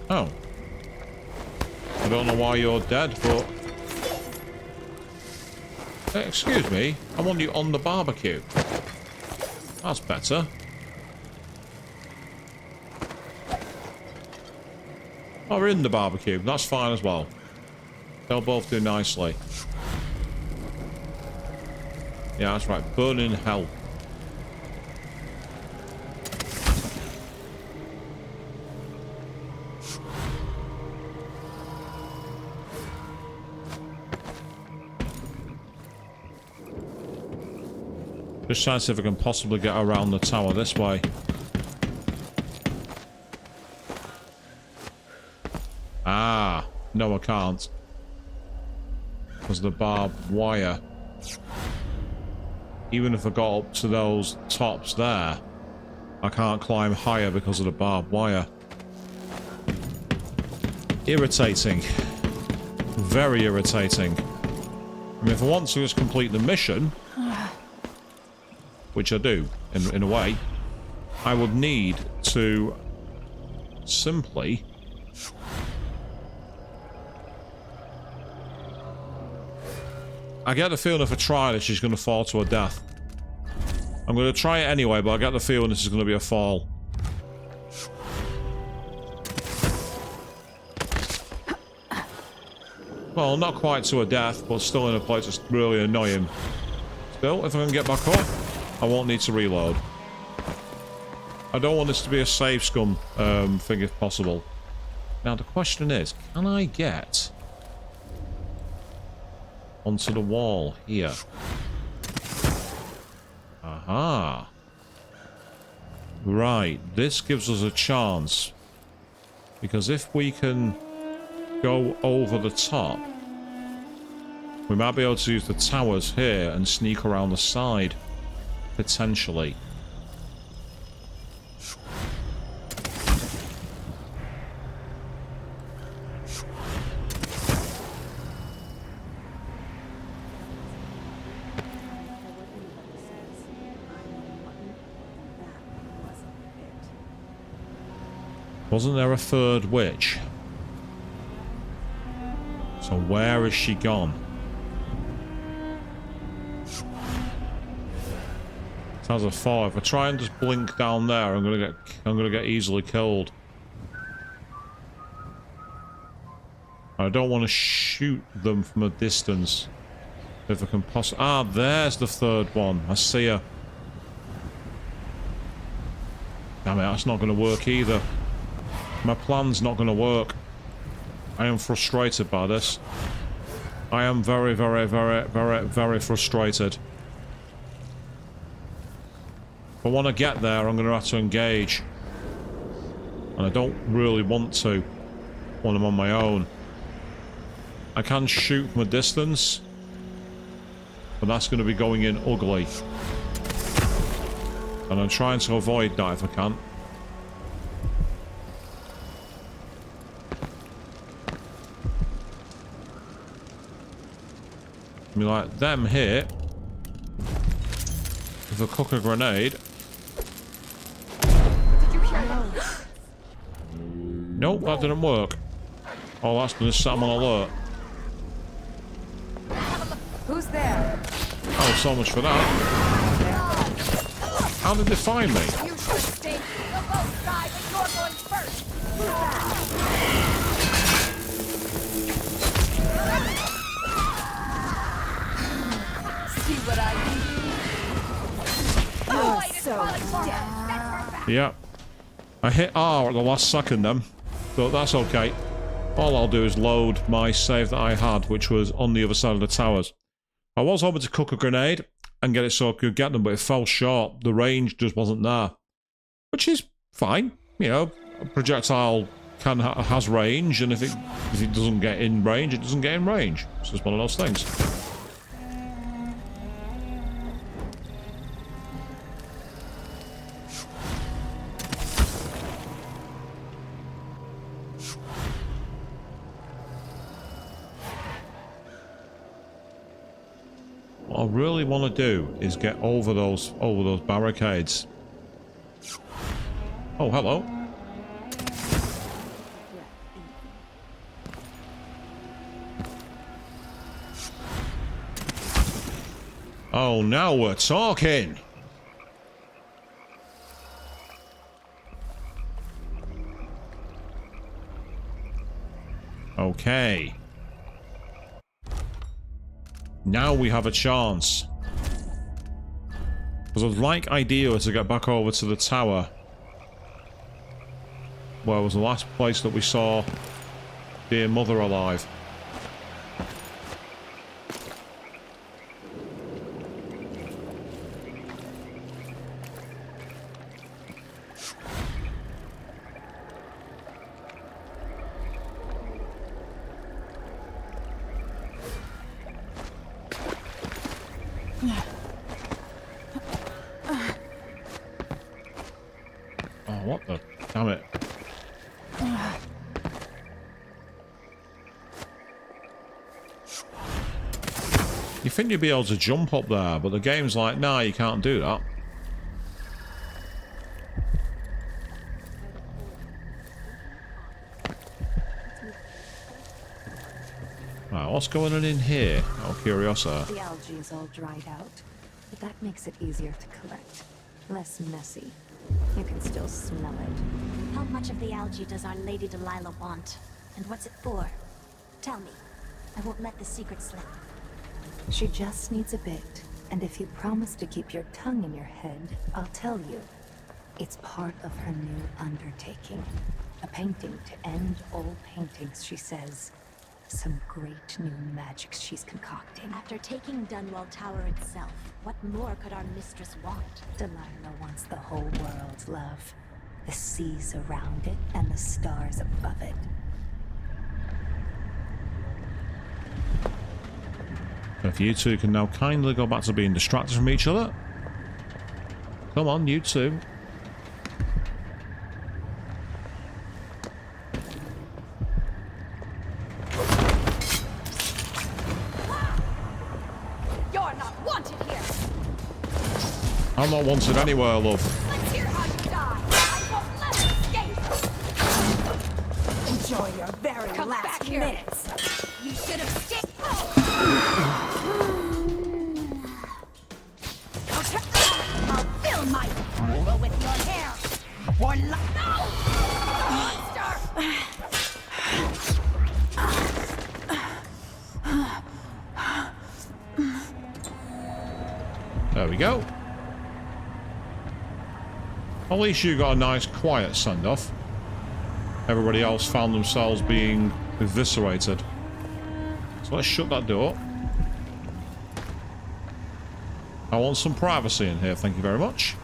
Oh. I don't know why you're dead, but... Excuse me, I want you on the barbecue. That's better. Oh, we're in the barbecue. That's fine as well. They'll both do nicely. Yeah, that's right. Burn in hell. Just trying to see if I can possibly get around the tower this way. Ah, no I can't. Because of the barbed wire. Even if I got up to those tops there, I can't climb higher because of the barbed wire. Irritating. Very irritating. I mean, if I want to just complete the mission... which I do, in a way, I would need to simply I get the feeling if I try this, she's going to fall to her death. I'm going to try it anyway, but I get the feeling this is going to be a fall. Well, not quite to her death, but still in a place that's really annoying. Still, if I can get back up, I won't need to reload. I don't want this to be a save scum thing if possible. Now the question is, can I get onto the wall here? Aha. Right, this gives us a chance. Because if we can go over the top, we might be able to use the towers here and sneak around the side. Potentially. Wasn't there a third witch? So where has she gone? Sounds a fire. If I try and just blink down there, I'm gonna get easily killed. I don't want to shoot them from a distance. If I can possibly... Ah, there's the third one. I see her. Damn it, that's not going to work either. My plan's not going to work. I am frustrated by this. I am very, very, very, very, very frustrated. If I want to get there, I'm going to have to engage. And I don't really want to when I'm on my own. I can shoot from a distance, but that's going to be going in ugly. And I'm trying to avoid that if I can. I mean, like, them here, if I cook a grenade... Nope, that didn't work. Oh, that's going to set them on alert. Who's there? Oh, so much for that. How did they find me? You should stay. They'll both die, but you're going first. Who's that? See what I can do? You're Ultrawide is calling for her. Send her back. Yeah. I hit R at the last second then, but that's okay. All I'll do is load my save that I had, which was on the other side of the towers. I was hoping to cook a grenade and get it so I could get them, but it fell short. The range just wasn't there. Which is fine. You know, a projectile has range, and if it doesn't get in range, it doesn't get in range. It's just one of those things. What I really want to do is get over those barricades. Oh, hello. Oh, now we're talking. Okay. Now we have a chance. Because I'd like idea to get back over to the tower. Where was the last place that we saw dear mother alive. What the? Damn it. You think you'd be able to jump up there, but the game's like, nah, you can't do that. Right, what's going on in here? Out of curiosity. The algae is all dried out, but that makes it easier to collect. Less messy. You can still smell it. How much of the algae does Our Lady Delilah want? And what's it for? Tell me. I won't let the secret slip. She just needs a bit, and if you promise to keep your tongue in your head, I'll tell you. It's part of her new undertaking. A painting to end all paintings, she says. Some great new magics she's concocting. After taking Dunwall Tower itself, what more could our mistress want? Delilah wants the whole world's love. The seas around it and the stars above it. If you two can now kindly go back to being distracted from each other. Come on, you two. You're not wanted here. I'm not wanted anywhere, love. Let's hear how you die. I won't let you escape. Enjoy your very Come last back here. minutes. You should have stayed. I'll fill my pool with your hair. Or no! There we go. At least you got a nice quiet send-off. Everybody else found themselves being eviscerated. So let's shut that door. I want some privacy in here, thank you very much.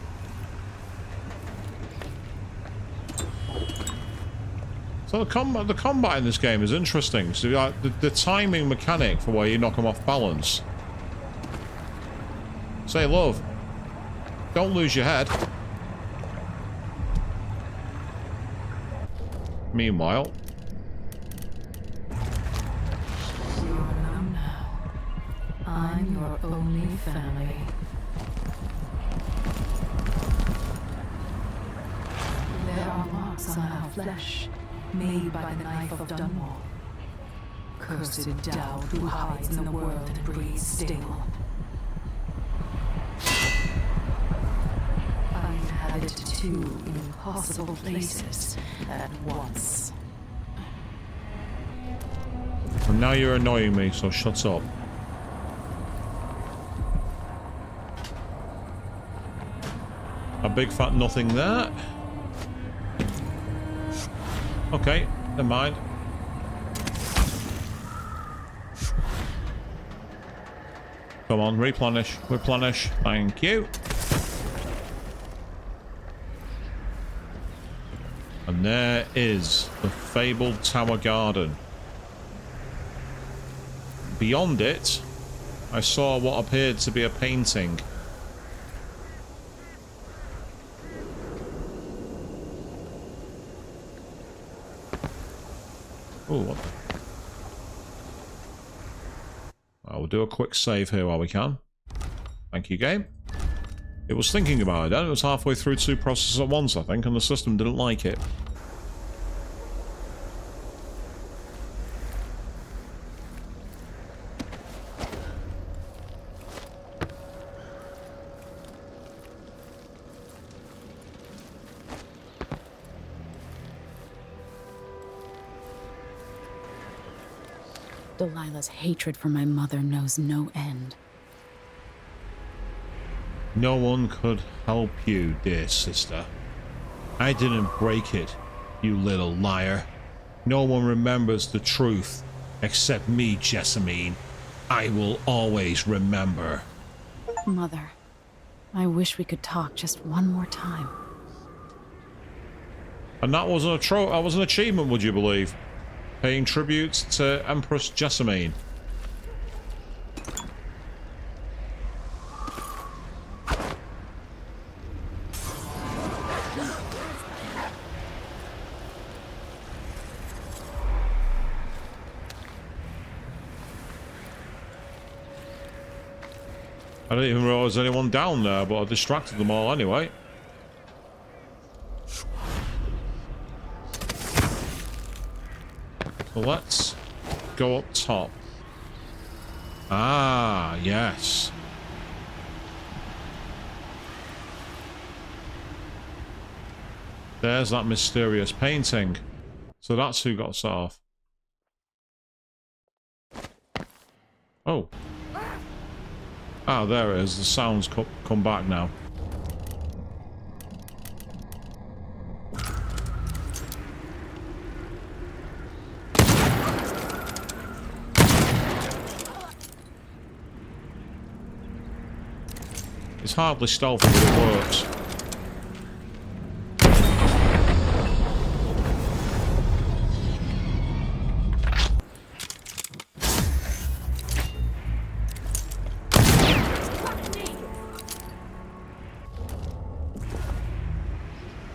So the combat in this game is interesting. So like the timing mechanic for where you knock them off balance. Say, love, don't lose your head. Meanwhile, I'm your only family. There are marks on our flesh, made by the knife of Dunwall. Cursed Tao who hides in the world and breathes steel. I inhabit two impossible places at once. and now you're annoying me, so shut up. A big fat nothing there. Okay, never mind. Come on, replenish, replenish. Thank you. And there is the fabled Tower Garden. Beyond it, I saw what appeared to be a painting. Oh, what the... We'll do a quick save here while we can. Thank you, game. It was thinking about it then. It was halfway through two processes at once, I think, and the system didn't like it. Delilah's hatred for my mother knows no end. No one could help you, dear sister. I didn't break it, you little liar. No one remembers the truth except me, Jessamine. I will always remember. Mother, I wish we could talk just one more time. And that was an achievement, would you believe? Paying tribute to Empress Jessamine. I didn't even realize anyone down there, but I distracted them all anyway. So let's go up top. Ah, yes. There's that mysterious painting. So that's who got set off. Oh. Ah, there it is. The sounds come back now. It's hardly stealthy, but it works.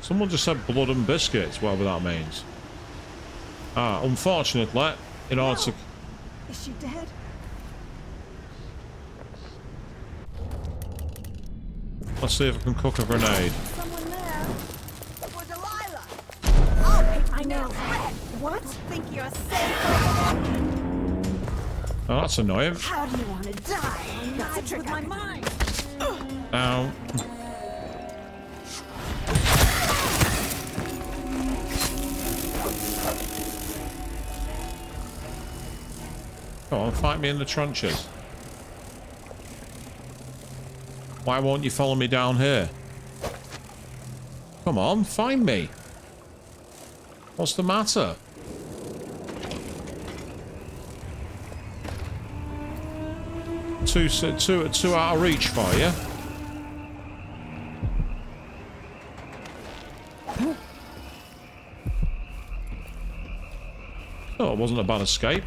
Someone just said blood and biscuits, whatever that means. Ah, unfortunately, in order to... Is she dead? Let's see if I can cook a grenade. Someone there. For Delilah. I'll paint my nails red. What? Think you're safe? Oh, that's annoying. How do you want to die? That's a trick with my mind. Ow. Come on, fight me in the trenches. Why won't you follow me down here? Come on, find me. What's the matter? Too out of reach for you. Oh, it wasn't a bad escape.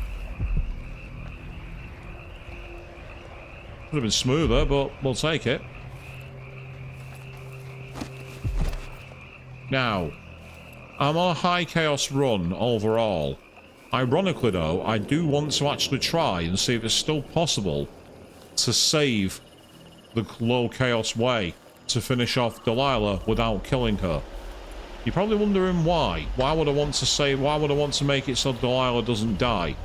Could have been smoother, but we'll take it. Now, I'm on a high chaos run overall. Ironically though, I do want to actually try and see if it's still possible to save the low chaos way to finish off Delilah without killing her. You're probably wondering why. Why would I want to save? Why would I want to make it so Delilah doesn't die?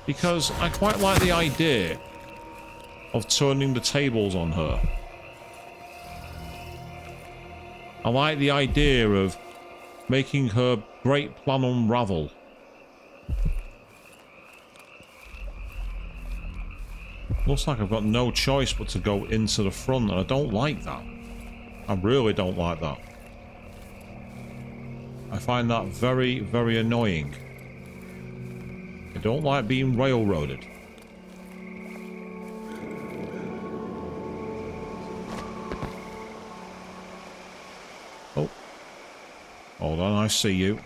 Because I quite like the idea of turning the tables on her. I like the idea of making her great plan unravel. Looks like I've got no choice but to go into the front, and I don't like that. I really don't like that. I find that very, very annoying. I don't like being railroaded. Oh. Hold on, I see you.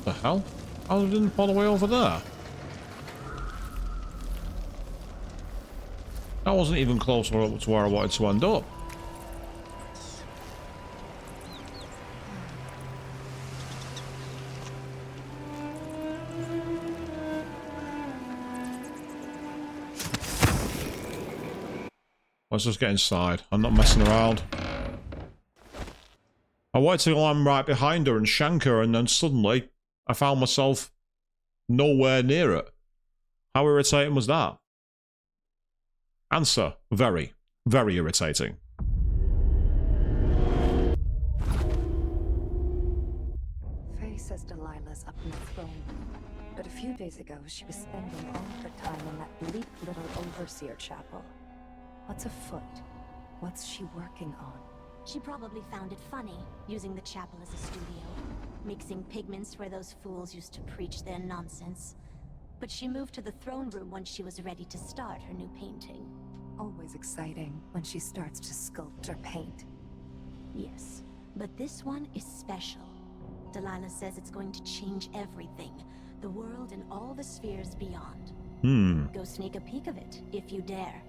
What the hell? I didn't fall away over there. That wasn't even close to where I wanted to end up. Let's just get inside. I'm not messing around. I wanted to land right behind her and shank her, and then suddenly I found myself nowhere near it. How irritating was that? Answer: very, very irritating. Faye says Delilah's up in the throne room, but a few days ago she was spending all her time in that bleak little overseer chapel. What's afoot? What's she working on? She probably found it funny, using the chapel as a studio, mixing pigments where those fools used to preach their nonsense. But she moved to the throne room when she was ready to start her new painting. Always exciting when she starts to sculpt or paint. Yes, but this one is special. Delilah says it's going to change everything, the world and all the spheres beyond. Go sneak a peek of it, if you dare.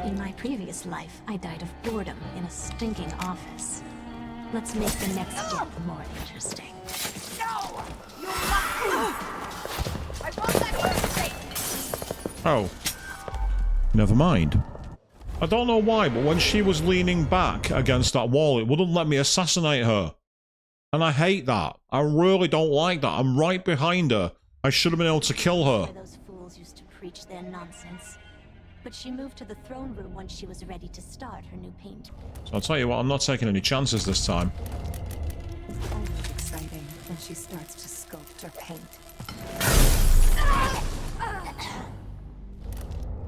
In my previous life, I died of boredom in a stinking office. Let's make the next death more interesting. No! You I broke that first. Oh. Never mind. I don't know why, but when she was leaning back against that wall, it wouldn't let me assassinate her. And I hate that. I really don't like that. I'm right behind her. I should have been able to kill her. Those fools used to preach their nonsense. But she moved to the throne room when she was ready to start her new paint. So I'll tell you what, I'm not taking any chances this time. It's always exciting when she starts to sculpt or paint.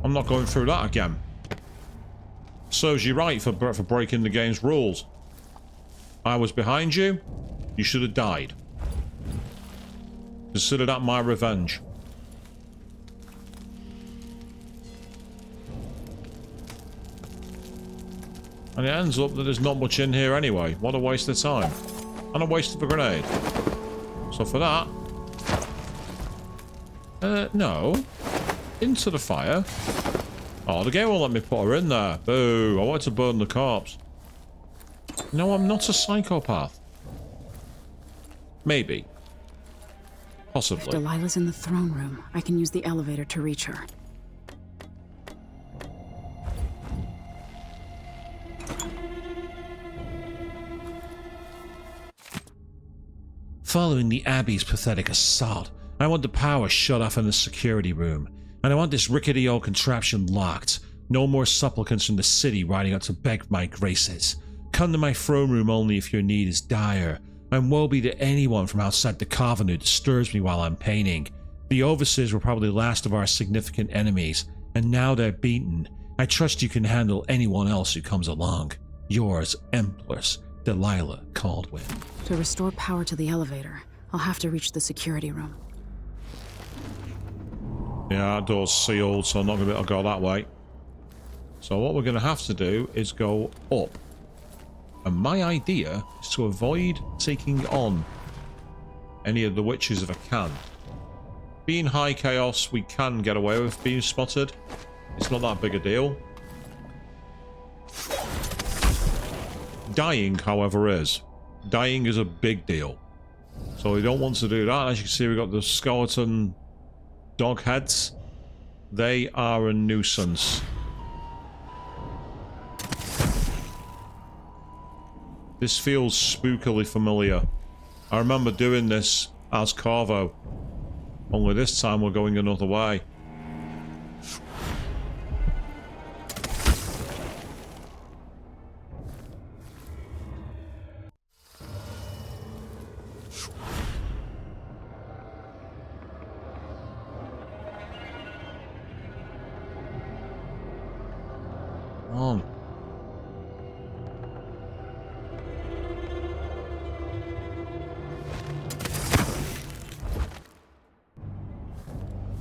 I'm not going through that again. Serves you right for breaking the game's rules. I was behind you. You should have died. Consider that my revenge. And it ends up that there's not much in here anyway. What a waste of time. And a waste of a grenade. So for that... no. Into the fire. Oh, the game won't let me put her in there. Boo. I wanted to burn the corpse. No, I'm not a psychopath. Maybe. Possibly. If Delilah's in the throne room, I can use the elevator to reach her. Following the Abbey's pathetic assault, I want the power shut off in the security room, and I want this rickety old contraption locked. No more supplicants from the city riding out to beg my graces. Come to my throne room only if your need is dire, and woe be to anyone from outside the coven who disturbs me while I'm painting. The overseers were probably the last of our significant enemies, and now they're beaten. I trust you can handle anyone else who comes along. Yours, Empress Delilah Caldwell. To restore power to the elevator, I'll have to reach the security room. Yeah, that door's sealed, so I'm not going to be able to go that way. So what we're going to have to do is go up. And my idea is to avoid taking on any of the witches if I can. Being high chaos, we can get away with being spotted. It's not that big a deal. Dying, however, is. Dying is a big deal. So we don't want to do that. As you can see, we've got the skeleton dog heads. They are a nuisance. This feels spookily familiar. I remember doing this as Corvo. Only this time we're going another way. On.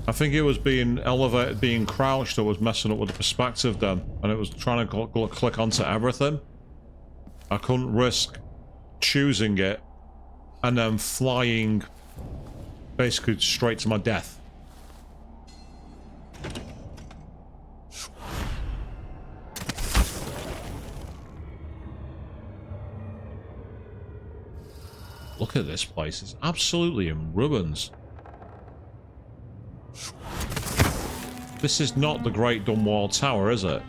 I think it was being elevated, being crouched that was messing up with the perspective then, and it was trying to click onto everything. I couldn't risk choosing it and then flying basically straight to my death. Look at this place, it's absolutely in ruins. This is not the Great Dunwall Tower, is it?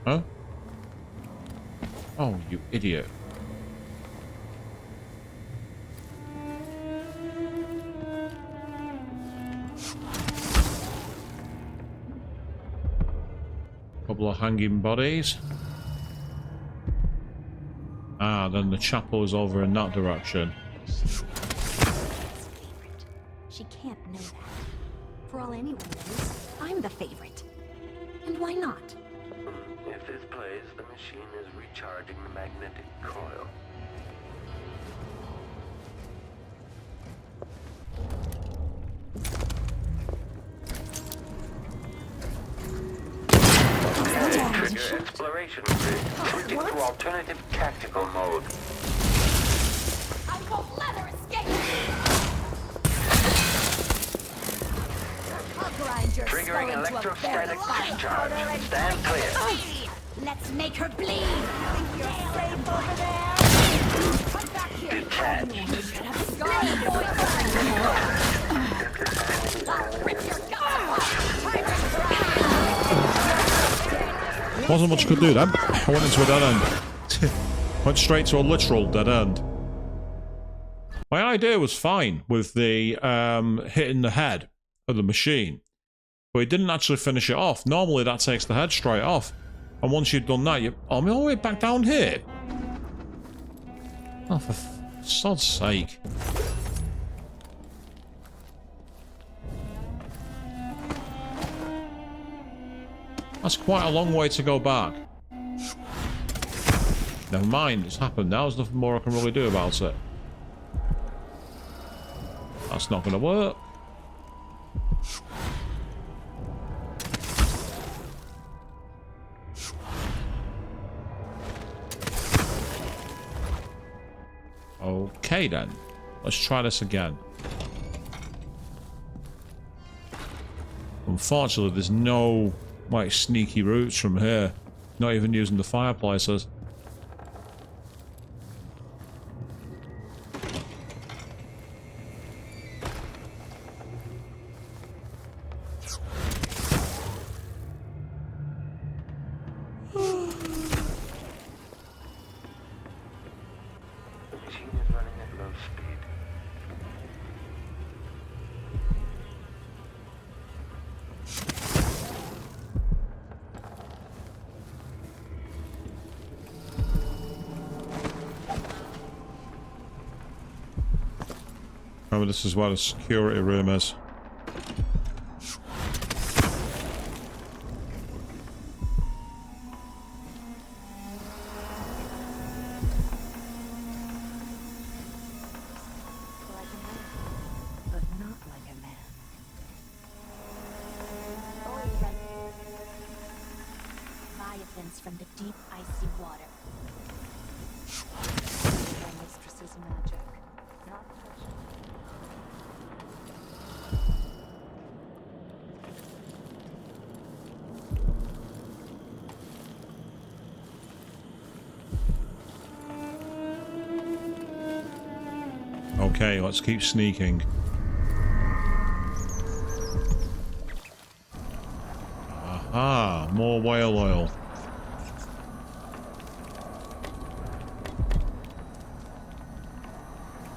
Huh? Oh, you idiot. Couple of hanging bodies. Ah, then the chapel is over in that direction. She can't know that. For all anyone knows, I'm the favorite. And why not? If this plays, the machine is recharging the magnetic coil. Trigger exploration grid. Switching to alternative tactical mode. I won't let her escape! I'll grind your Triggering skull into a electrostatic very discharge. powder and Stand clear. let's make her bleed! Think you're safe over there? Come back here! Detach. You should have scarred I'll rip your guts apart! Time to Wasn't much I could do then. I went into a dead end. Went straight to a literal dead end. My idea was fine with the hitting the head of the machine, but it didn't actually finish it off. Normally that takes the head straight off, and once you've done that, you... Oh, I'm all the way back down here. Oh, for Sod's sake. That's quite a long way to go back. Never mind, it's happened now. There's nothing more I can really do about it. That's not going to work. Okay then. Let's try this again. Unfortunately, there's no like sneaky routes from here. Not even using the fireplaces. Remember, this is what a security room is. Leviathans from the deep, icy water. My mistress's magic. Not touched. Okay, let's keep sneaking. Aha, more whale oil.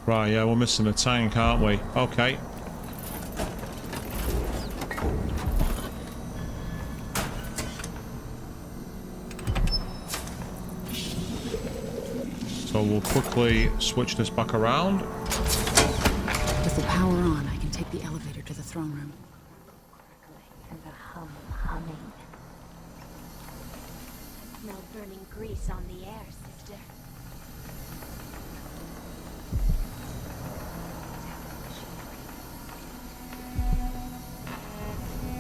Right, yeah, we're missing a tank, aren't we? Okay. So we'll quickly switch this back around. With the power on, I can take the elevator to the throne room. And the hum humming. No burning grease on the air, sister.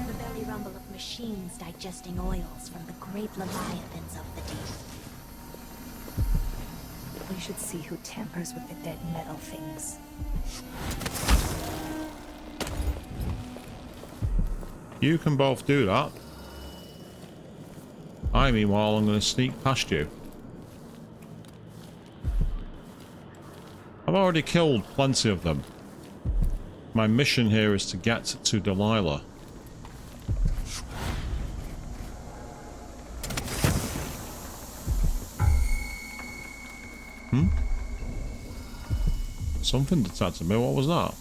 The belly rumble of machines digesting oils from the great leviathans of the deep. We should see who tampers with the dead metal things. You can both do that. I, meanwhile, I'm going to sneak past you. I've already killed plenty of them. My mission here is to get to Delilah. Something detected me. What was that?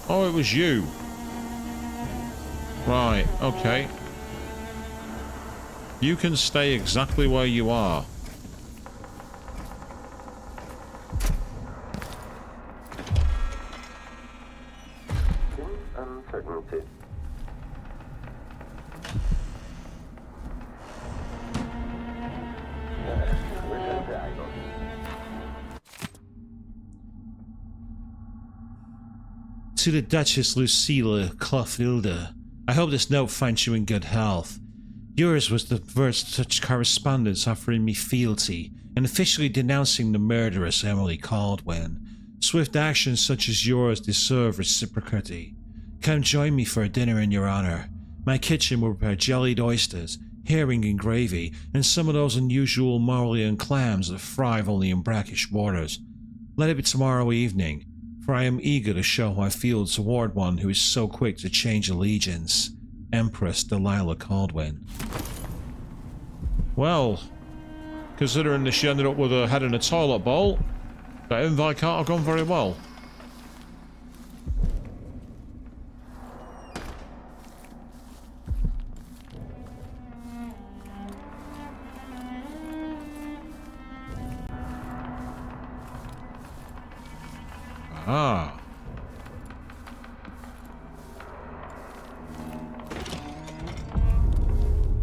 Oh, it was you. Right, okay. You can stay exactly where you are. Uncertainty. To the Duchess Lucilla Clothilda, I hope this note finds you in good health. Yours was the first such correspondence offering me fealty and officially denouncing the murderess Emily Caldwell. Swift actions such as yours deserve reciprocity. Come join me for a dinner in your honor. My kitchen will prepare jellied oysters, herring and gravy, and some of those unusual Marleyan clams that thrive only in brackish waters. Let it be tomorrow evening, for I am eager to show how I feel toward one who is so quick to change allegiance. Empress Delilah Caldwell. Well, considering that she ended up with her head in a toilet bowl, that invite can't have gone very well. Aha.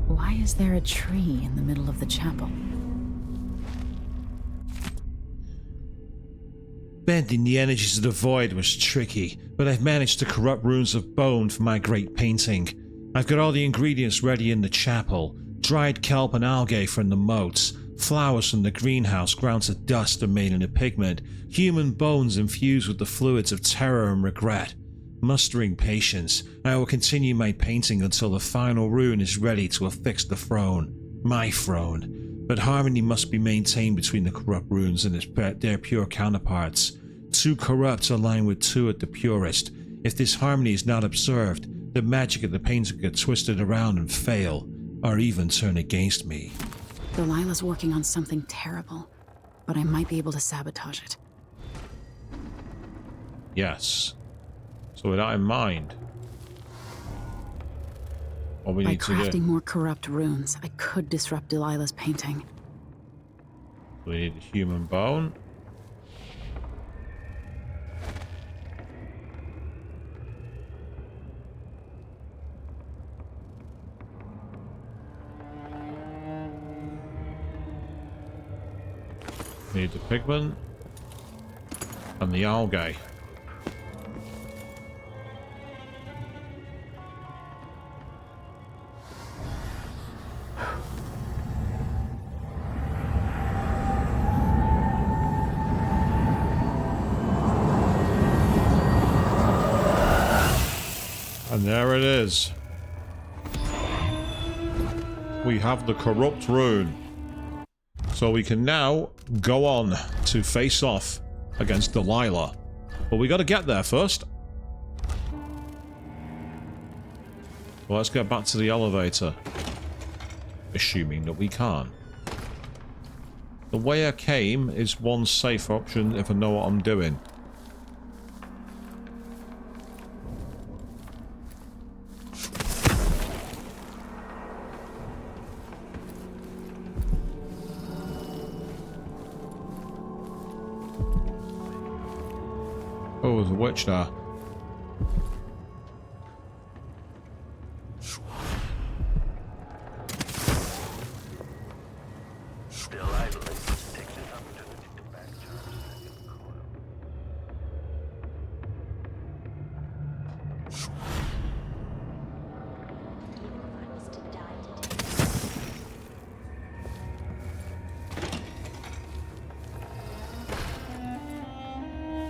Why is there a tree in the middle of the chapel? Bending the energies of the void was tricky, but I've managed to corrupt runes of bone for my great painting. I've got all the ingredients ready in the chapel. Dried kelp and algae from the moats, flowers from the greenhouse ground to dust and made into pigment, human bones infused with the fluids of terror and regret. Mustering patience, I will continue my painting until the final rune is ready to affix the throne. My throne. But harmony must be maintained between the corrupt runes and their pure counterparts. Two corrupt align with two at the purest. If this harmony is not observed, the magic of the painting could get twisted around and fail, or even turn against me. Delilah's working on something terrible, but I might be able to sabotage it. Yes. So with that in mind, what we By need to do... crafting more corrupt runes, I could disrupt Delilah's painting. We need a human bone. We need the pigment and the algae. And there it is. We have the corrupt rune. So we can now go on to face off against Delilah. But we got to get there first. Well, let's get back to the elevator. Assuming that we can. The way I came is one safe option if I know what I'm doing. Oh, there's a witch there.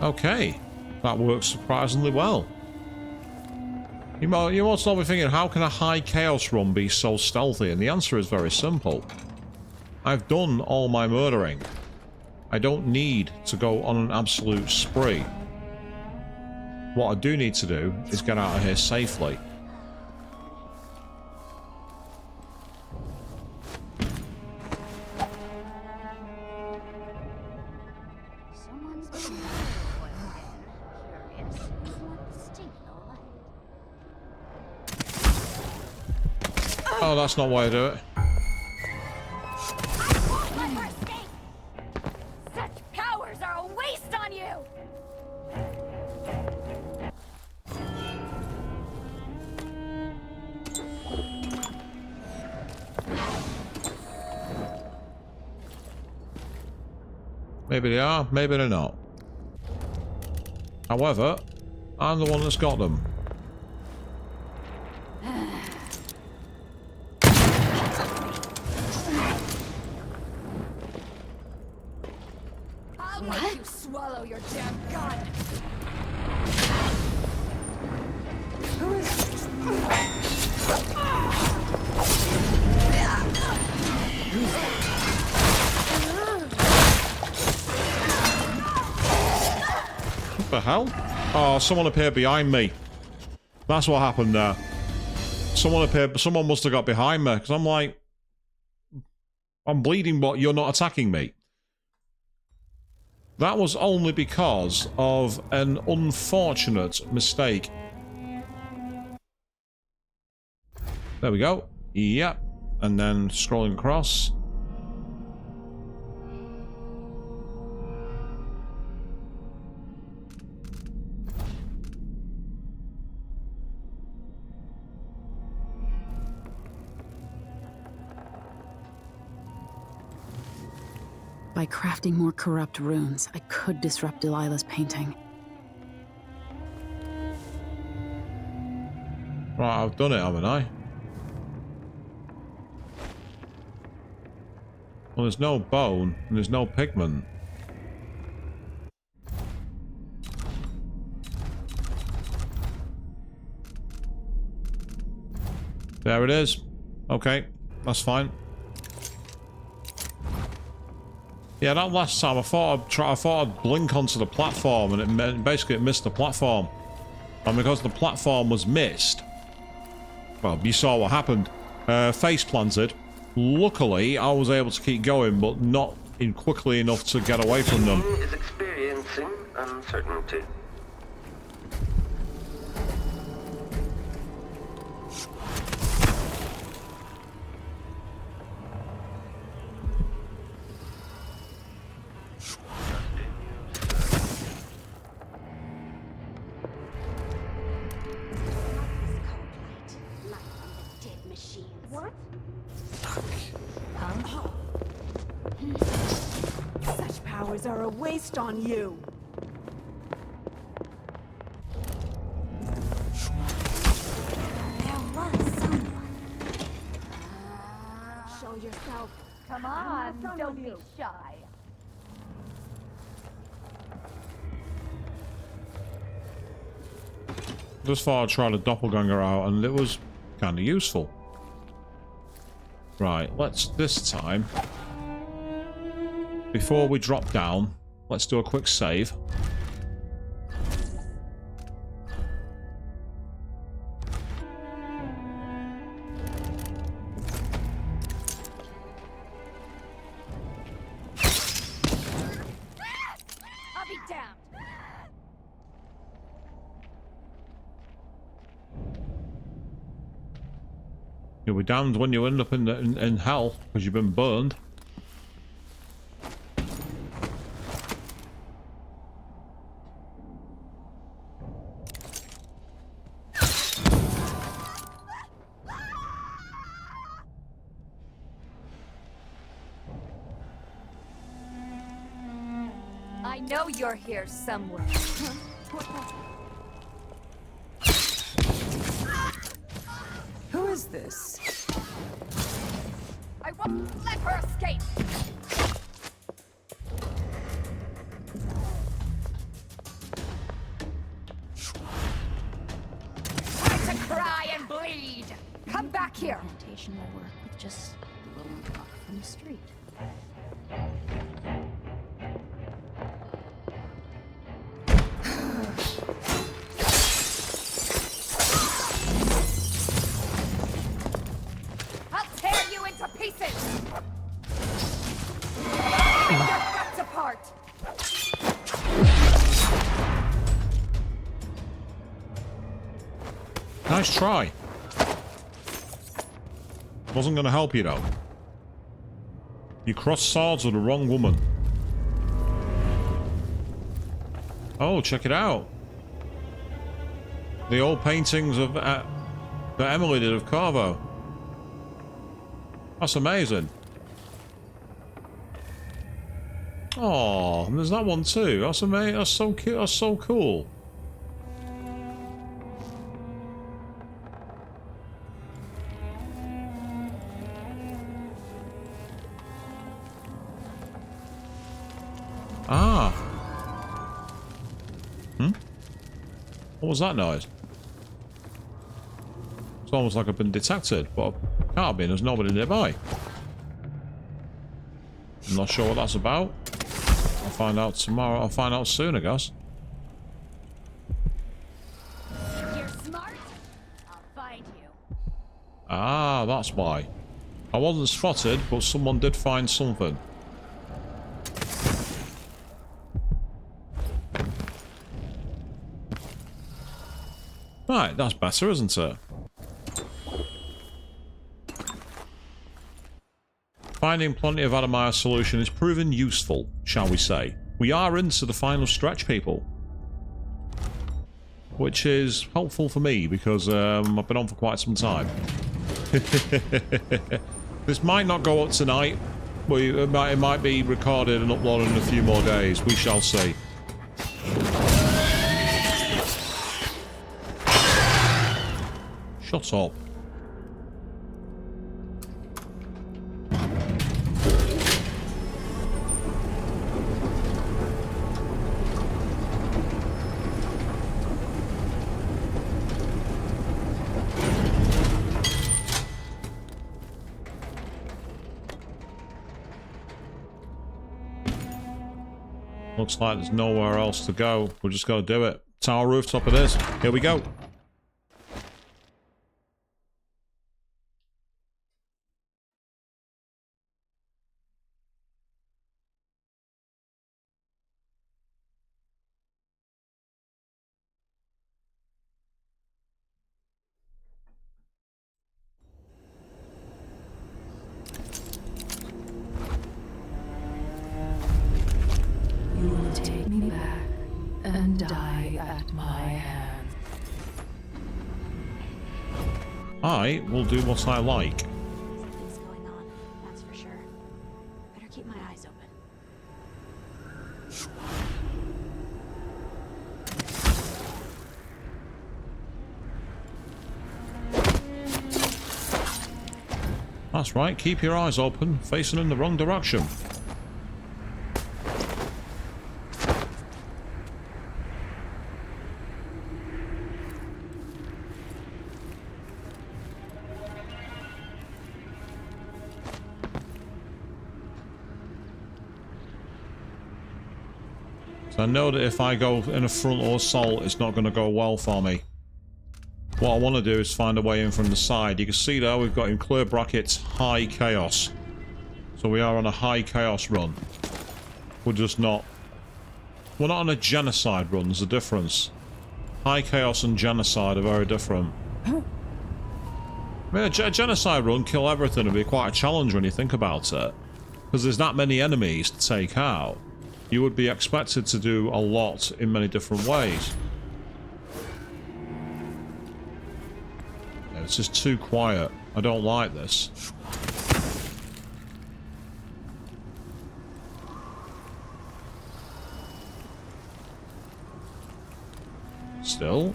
Okay, that works surprisingly well. You must not be thinking, how can a high chaos run be so stealthy? And the answer is very simple. I've done all my murdering. I don't need to go on an absolute spree. What I do need to do is get out of here safely. Oh, that's not why I do it. Such powers are a waste on you! Maybe they are, maybe they're not. However, I'm the one that's got them. I'll make you swallow your damn gun! Who is What the hell? Oh, someone appeared behind me. That's what happened there. Someone appeared, someone must have got behind me, because I'm like, I'm bleeding, but you're not attacking me. That was only because of an unfortunate mistake. There we go. Yep. And then scrolling across. By crafting more corrupt runes, I could disrupt Delilah's painting. Right, I've done it, haven't I? Well, there's no bone, and there's no pigment. There it is. Okay, that's fine. Yeah, that last time I thought I'd blink onto the platform, and it missed the platform. And because the platform was missed, well, you saw what happened. Face planted. Luckily, I was able to keep going, but not in quickly enough to get away from them. Is experiencing uncertainty. Such powers are a waste on you. There was someone. Show yourself. Come on, don't be shy. Just thought I'd try the doppelganger out, and it was kind of useful. Right, let's this time, before we drop down, let's do a quick save. I'll be damned. You'll be damned when you end up in hell because you've been burned. I know you're here somewhere. Who is this? I won't let her escape. Time to cry and bleed. Come back here. Plantation will work with just a little talk from the street. I'll tear you into pieces. Rip your guts apart. Nice try. Wasn't going to help you though. You crossed swords with the wrong woman. Oh, check it out. The old paintings of that Emily did of Carvo. That's amazing. Oh, there's that one too. That's amazing. That's so cute. That's so cool. Ah. What was that noise? It's almost like I've been detected, but I can't be. There's nobody nearby. I'm not sure what that's about. I'll find out tomorrow. I'll find out soon, I guess. You're smart. I'll find you. Ah, that's why. I wasn't spotted, but someone did find something. Right, that's better, isn't it? Finding plenty of Adamire solution is proven useful, shall we say. We are into the final stretch, people. Which is helpful for me, because I've been on for quite some time. This might not go up tonight. it might be recorded and uploaded in a few more days. We shall see. Shut up. Looks like there's nowhere else to go. We're just gotta do it. Tower rooftop it is. Here we go. You will take me back and die at my hands. I will do what I like. Something's going on, that's for sure. Better keep my eyes open. That's right, keep your eyes open, facing in the wrong direction. So I know that if I go in a frontal assault, it's not going to go well for me. What I want to do is find a way in from the side. You can see there we've got in clear brackets high chaos. So we are on a high chaos run. We're just not... We're not on a genocide run, there's a difference. High chaos and genocide are very different. I mean, a genocide run, kill everything, would be quite a challenge when you think about it. Because there's that many enemies to take out. You would be expected to do a lot in many different ways. It's just too quiet. I don't like this. Still.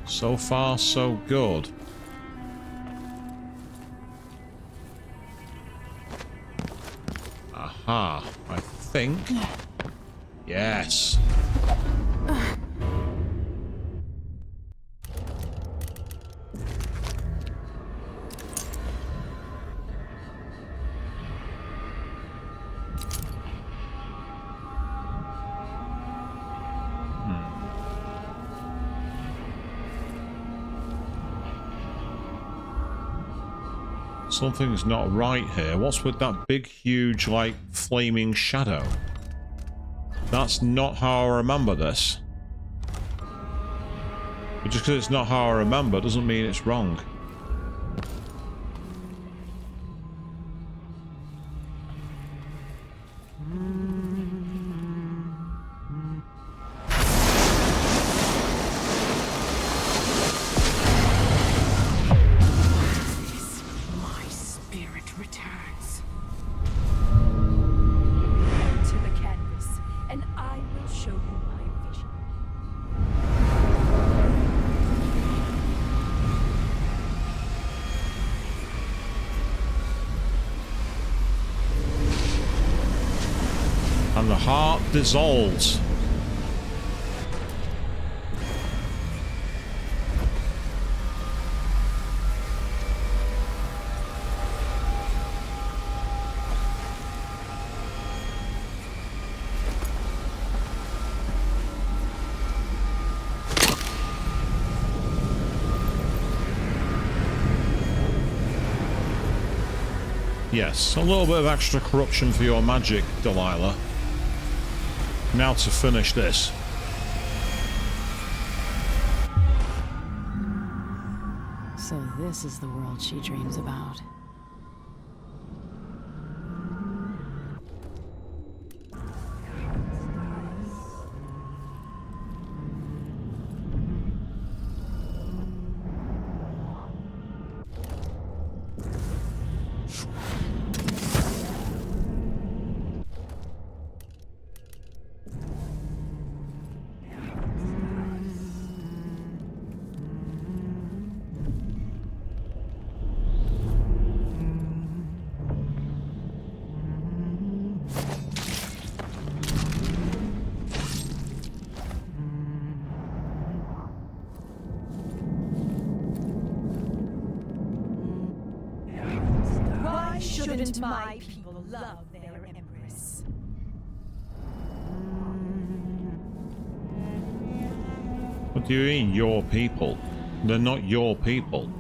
So far, so good. Aha. I think. Yes. Something's not right here. What's with that big, huge, like, flaming shadow? That's not how I remember this. But just because it's not how I remember doesn't mean it's wrong. And the heart dissolves. Yes, a little bit of extra corruption for your magic, Delilah. Now to finish this. So this is the world she dreams about. Shouldn't my people love their empress? What do you mean, your people? They're not your people.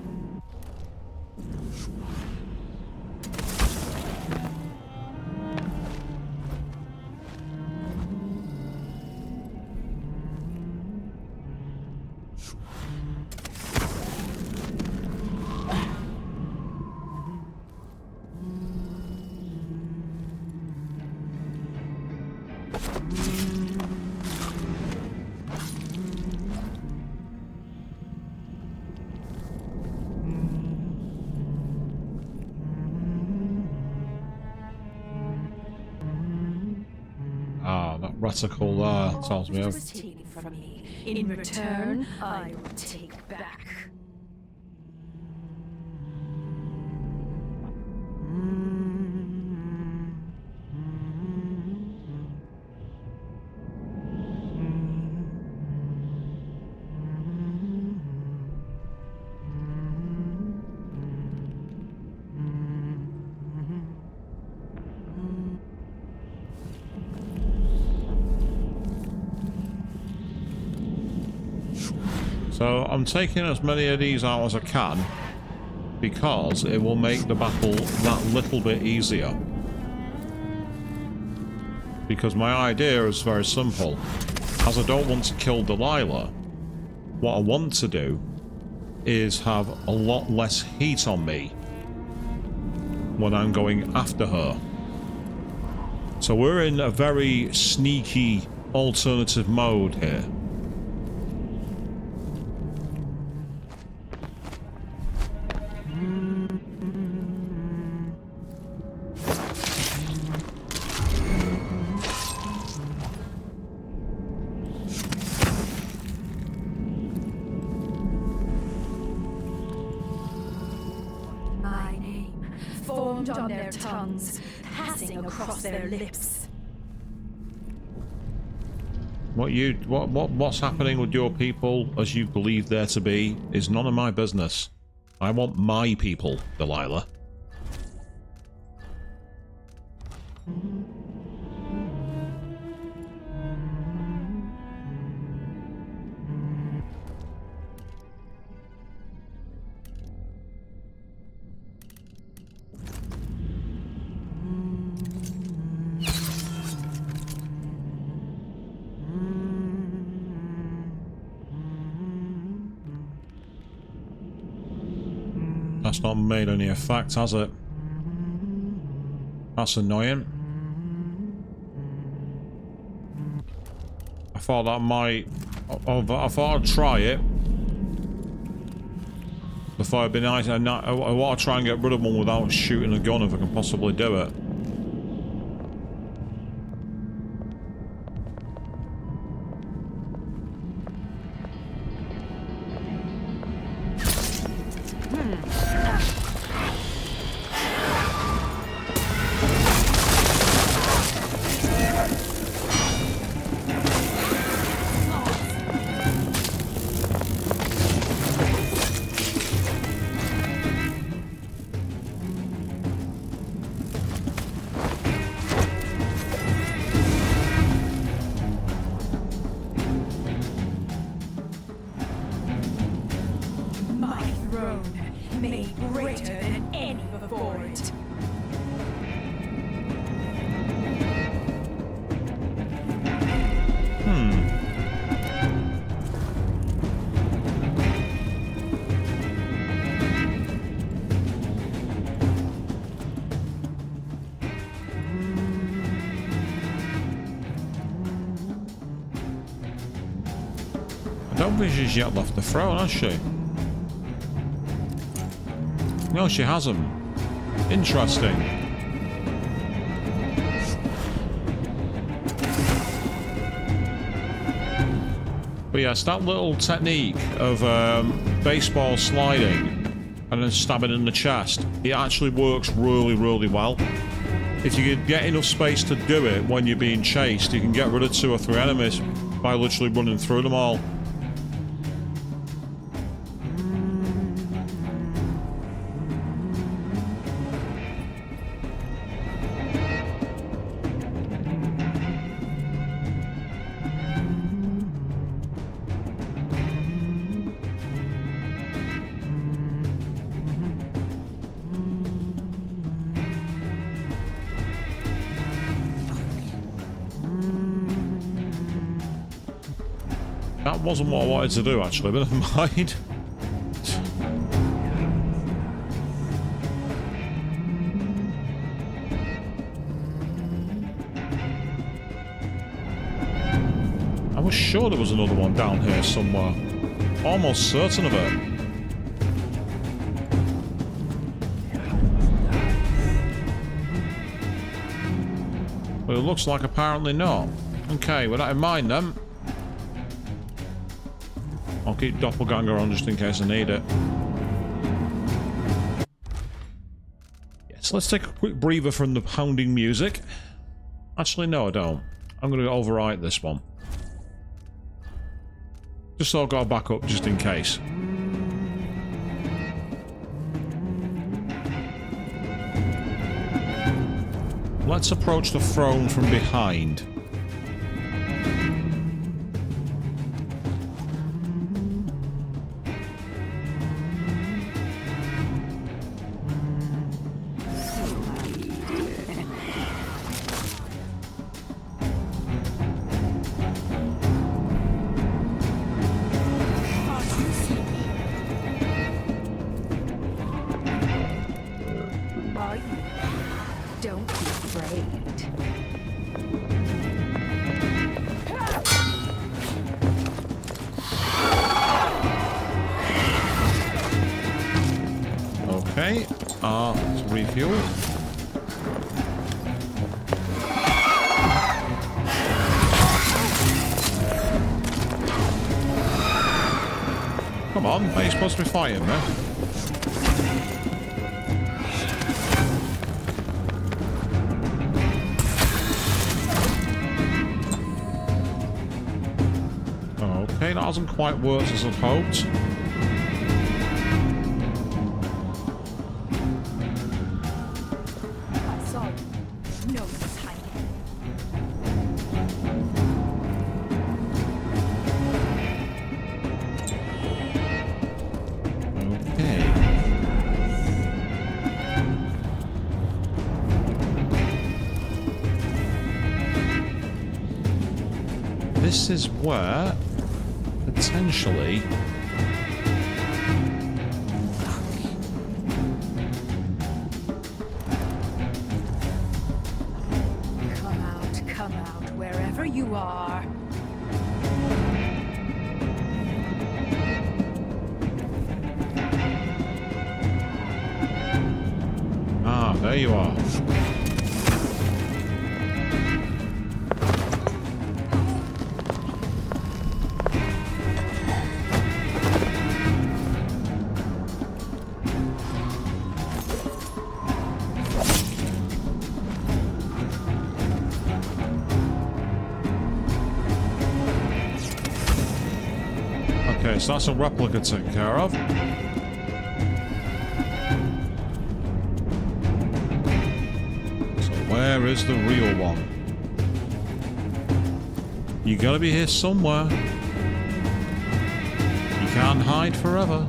Ah, that reticle there tells me Was taken from me. In return, I will take back. So I'm taking as many of these out as I can because it will make the battle that little bit easier. Because my idea is very simple. As I don't want to kill Delilah, what I want to do is have a lot less heat on me when I'm going after her. So we're in a very sneaky alternative mode here. My name, formed on their tongues, passing across their lips. What's happening with your people as you believe there to be is none of my business. I want my people, Delilah. That's not made any effect, has it? That's annoying. I thought that might... I thought I'd try it before it'd be nice. I want to try and get rid of one without shooting a gun if I can possibly do it. My throne, made greater than any before it. I don't think she's yet left the throne, has she? No, she hasn't. Interesting. But yes, that little technique of baseball sliding and then stabbing in the chest, it actually works really, really well. If you can get enough space to do it when you're being chased, you can get rid of 2 or 3 enemies by literally running through them all. that wasn't what I wanted to do, actually, but never mind. I was sure there was another one down here somewhere. Almost certain of it. But it looks like apparently not. Okay, with that in mind then, I'll keep Doppelganger on just in case I need it. Yes, let's take a quick breather from the pounding music. Actually, no, I don't. I'm going to overwrite this one. Just so I've got a backup just in case. Let's approach the throne from behind. Don't be afraid. Okay, let's refuel. Come on, are you supposed to be fighting, man? Okay, that hasn't quite worked as I'd hoped. I saw you. No use hiding. Okay. This is where potentially Come out, wherever you are. Ah, there you are. Okay, so that's a replica taken care of. So where is the real one? You gotta be here somewhere. You can't hide forever.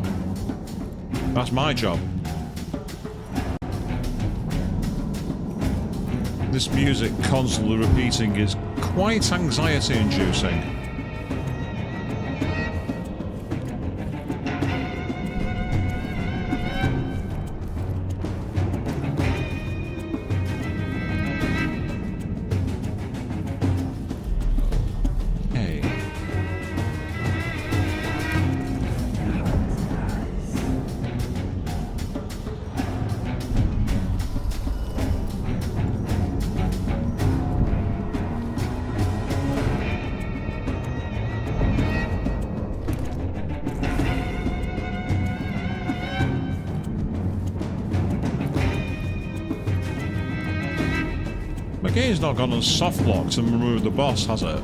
That's my job. This music constantly repeating is quite anxiety-inducing. The game's not gone on soft locked and removed the boss, has it?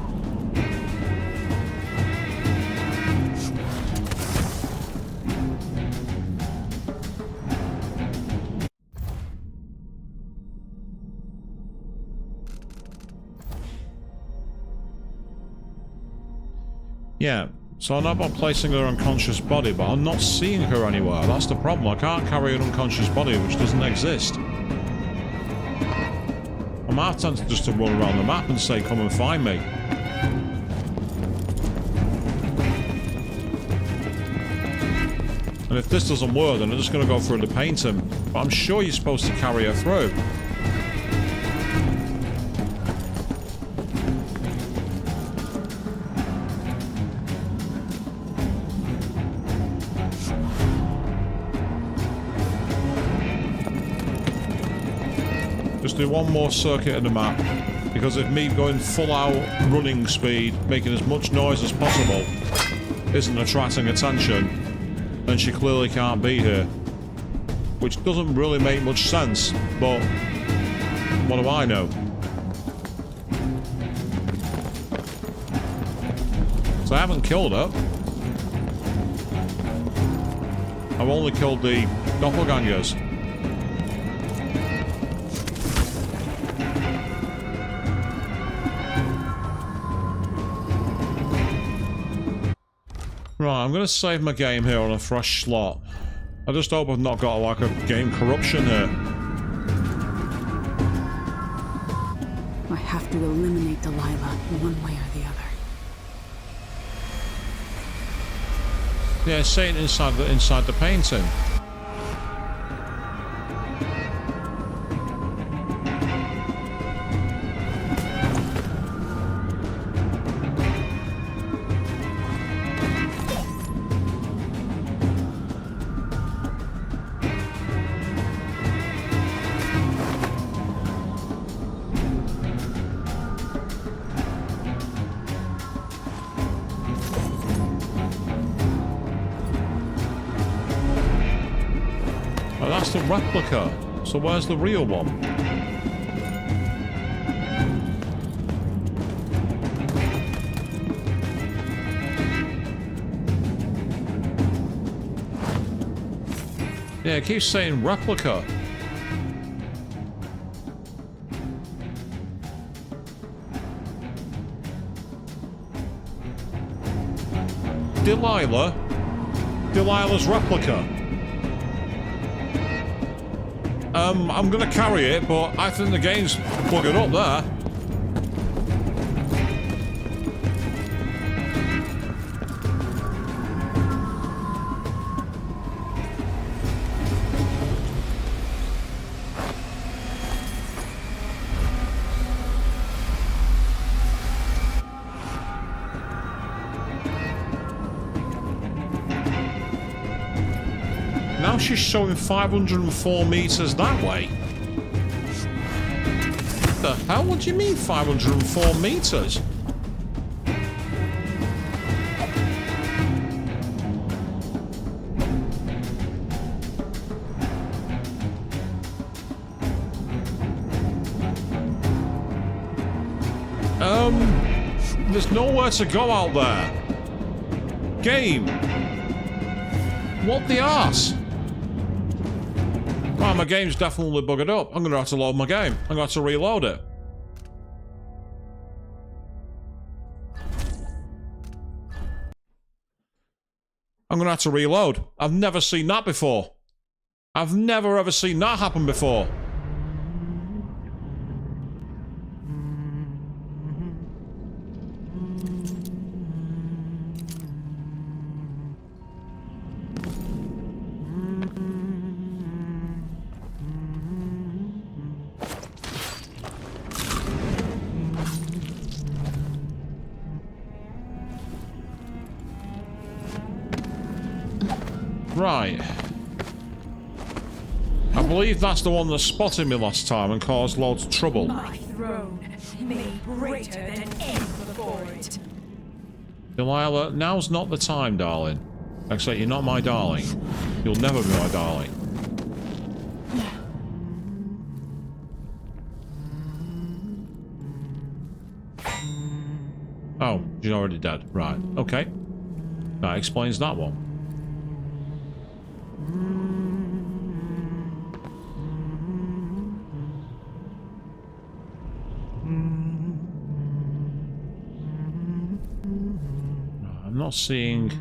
Yeah, so I'm not placing her unconscious body, but I'm not seeing her anywhere. That's the problem. I can't carry an unconscious body which doesn't exist. I'm half tempted just to run around the map and say, come and find me. And if this doesn't work, then I'm just going to go through the painting. But I'm sure you're supposed to carry her through. Just do one more circuit of the map. Because if me going full out running speed, making as much noise as possible, isn't attracting attention, then she clearly can't be here. Which doesn't really make much sense, but what do I know? So I haven't killed her. I've only killed the doppelgangers. Right, I'm going to save my game here on a fresh slot. I just hope I've not got like a game corruption here. I have to eliminate Delilah one way or the other. Yeah, say it inside the painting. That's the replica. So where's the real one? Yeah, it keeps saying replica. Delilah's replica. I'm gonna carry it, but I think the game's bugging up there. Now she's showing 504 meters that way. What the hell? What do you mean 504 meters? There's nowhere to go out there. Game. What the arse? Wow, my game's definitely buggered up. I'm gonna have to load my game. I'm gonna have to reload it. I'm gonna have to reload. I've never seen that before. I've never ever seen that happen before. Right. I believe that's the one that spotted me last time and caused loads of trouble. My throne, made greater than any before it. Delilah, now's not the time, darling. Except you're not my darling. You'll never be my darling. Oh, she's already dead. Right, okay. That explains that one. I'm not seeing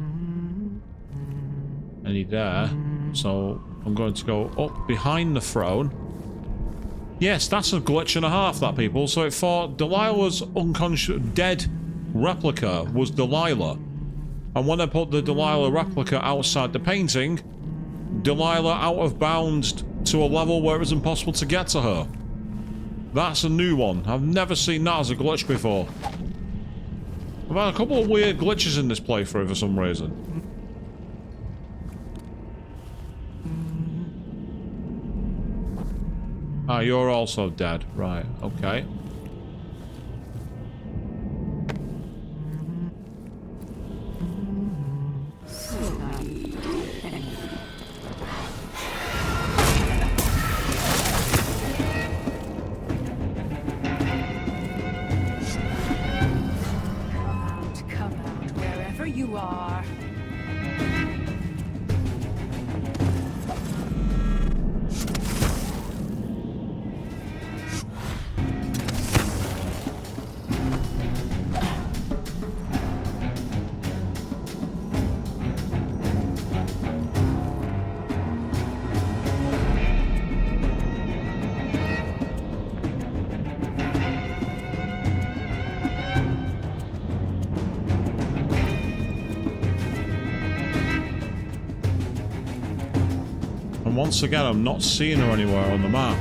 any there, so I'm going to go up behind the throne. Yes, that's a glitch and a half, that, people. So it thought Delilah's unconscious, dead replica was Delilah. And when I put the Delilah replica outside the painting, Delilah out of bounds to a level where it was impossible to get to her. That's a new one. I've never seen that as a glitch before. I've had a couple of weird glitches in this playthrough for some reason. Ah, you're also dead. Right, okay. Come out, wherever you are. And once again, I'm not seeing her anywhere on the map.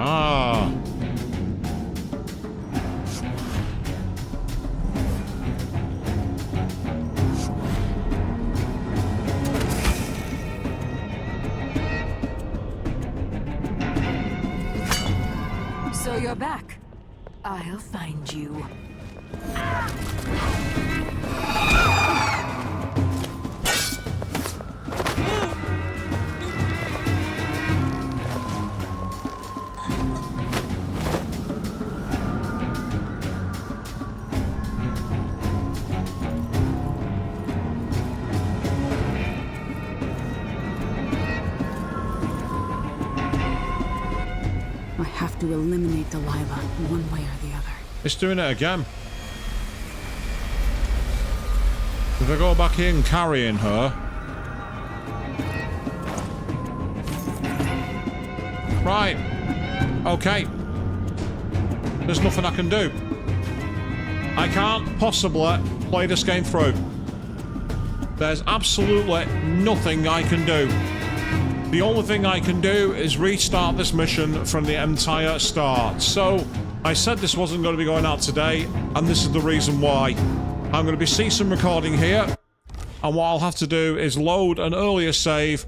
Ah. So you're back. I'll find you. I have to eliminate Delilah one way or the other. It's doing it again. If I go back in carrying her... Right. Okay. There's nothing I can do. I can't possibly play this game through. There's absolutely nothing I can do. The only thing I can do is restart this mission from the entire start. So, I said this wasn't going to be going out today, and this is the reason why. I'm going to be ceasing recording here, and what I'll have to do is load an earlier save,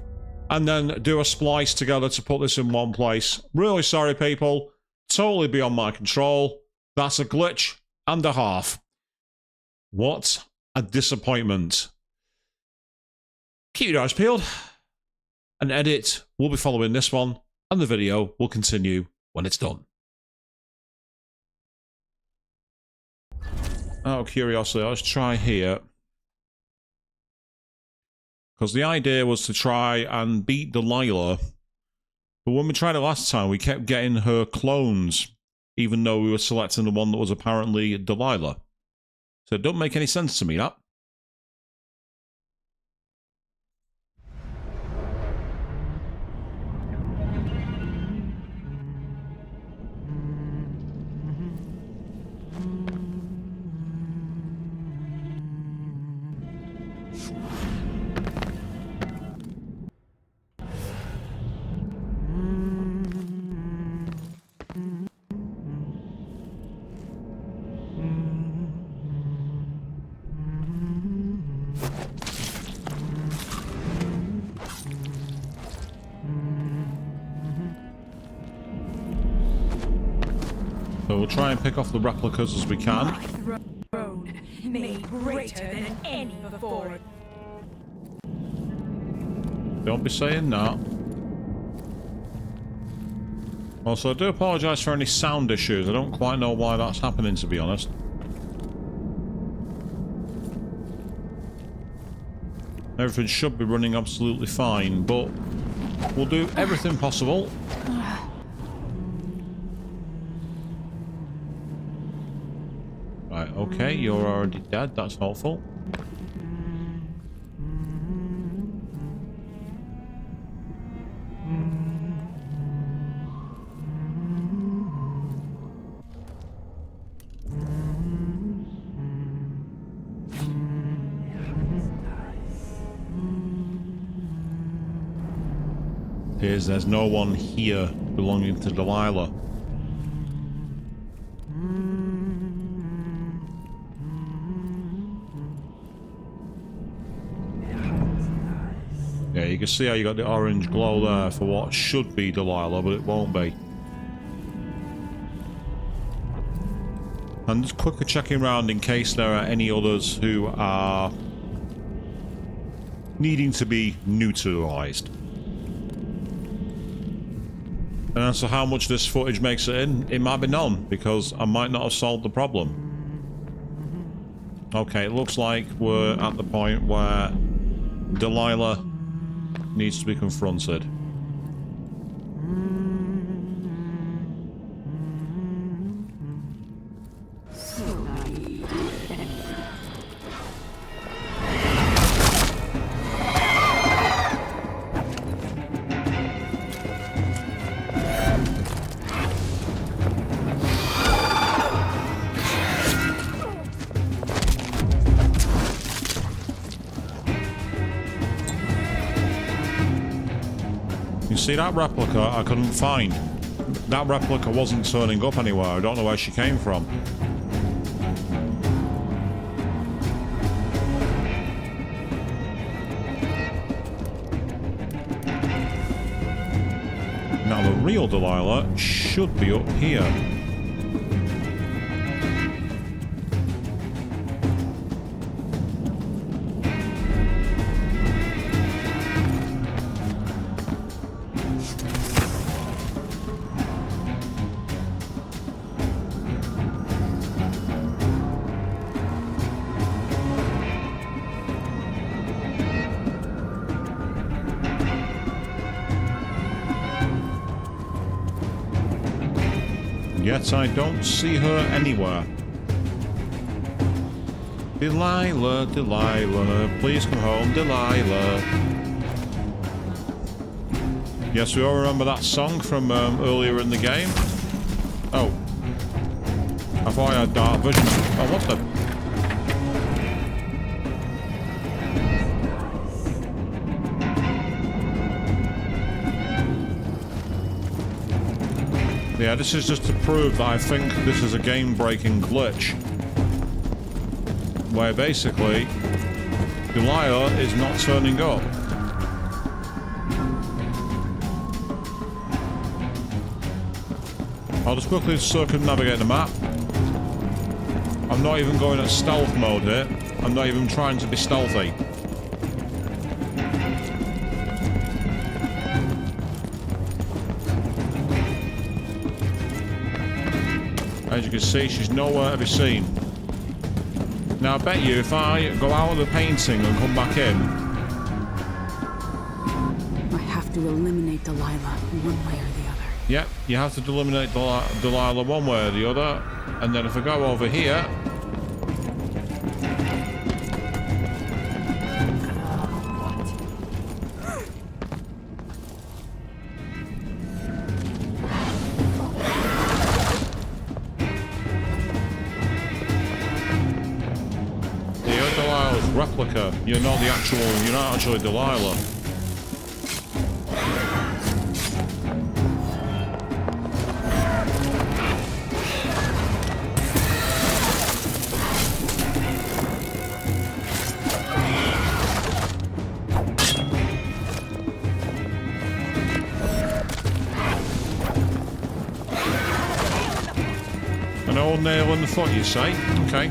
and then do a splice together to put this in one place. Really sorry, people. Totally beyond my control. That's a glitch and a half. What a disappointment. Keep your eyes peeled. An edit will be following this one, and the video will continue when it's done. Out of curiosity, let's try here. Because the idea was to try and beat Delilah, but when we tried it last time, we kept getting her clones, even though we were selecting the one that was apparently Delilah. So it don't make any sense to me, that. So we'll try and pick off the replicas as we can. Throne made greater than any before. Don't be saying that. Also, I do apologise for any sound issues. I don't quite know why that's happening, to be honest. Everything should be running absolutely fine, but we'll do everything possible. Right, okay, you're already dead. That's helpful. Appears there's no one here belonging to Delilah. Yeah, you can see how you got the orange glow there for what should be Delilah, but it won't be. And just quickly checking around in case there are any others who are needing to be neutralized. And as to how much this footage makes it in, it might be none, because I might not have solved the problem. Okay, it looks like we're at the point where Delilah needs to be confronted. See, that replica I couldn't find. That replica wasn't turning up anywhere. I don't know where she came from. Now the real Delilah should be up here. Yet I don't see her anywhere. Delilah, Delilah, please come home, Delilah. Yes, we all remember that song from earlier in the game. Oh. I thought I had dark vision. Oh, what the... Yeah, this is just to prove that I think this is a game-breaking glitch. Where basically, Delilah is not turning up. I'll just quickly circumnavigate the map. I'm not even going at stealth mode here. I'm not even trying to be stealthy. As you can see, she's nowhere to be seen. Now I bet you if I go out of the painting and come back in... I have to eliminate Delilah one way or the other. Yep, you have to eliminate Delilah one way or the other. And then if I go over here... replica. You're not actually Delilah. An old nail in the foot, you say? Okay.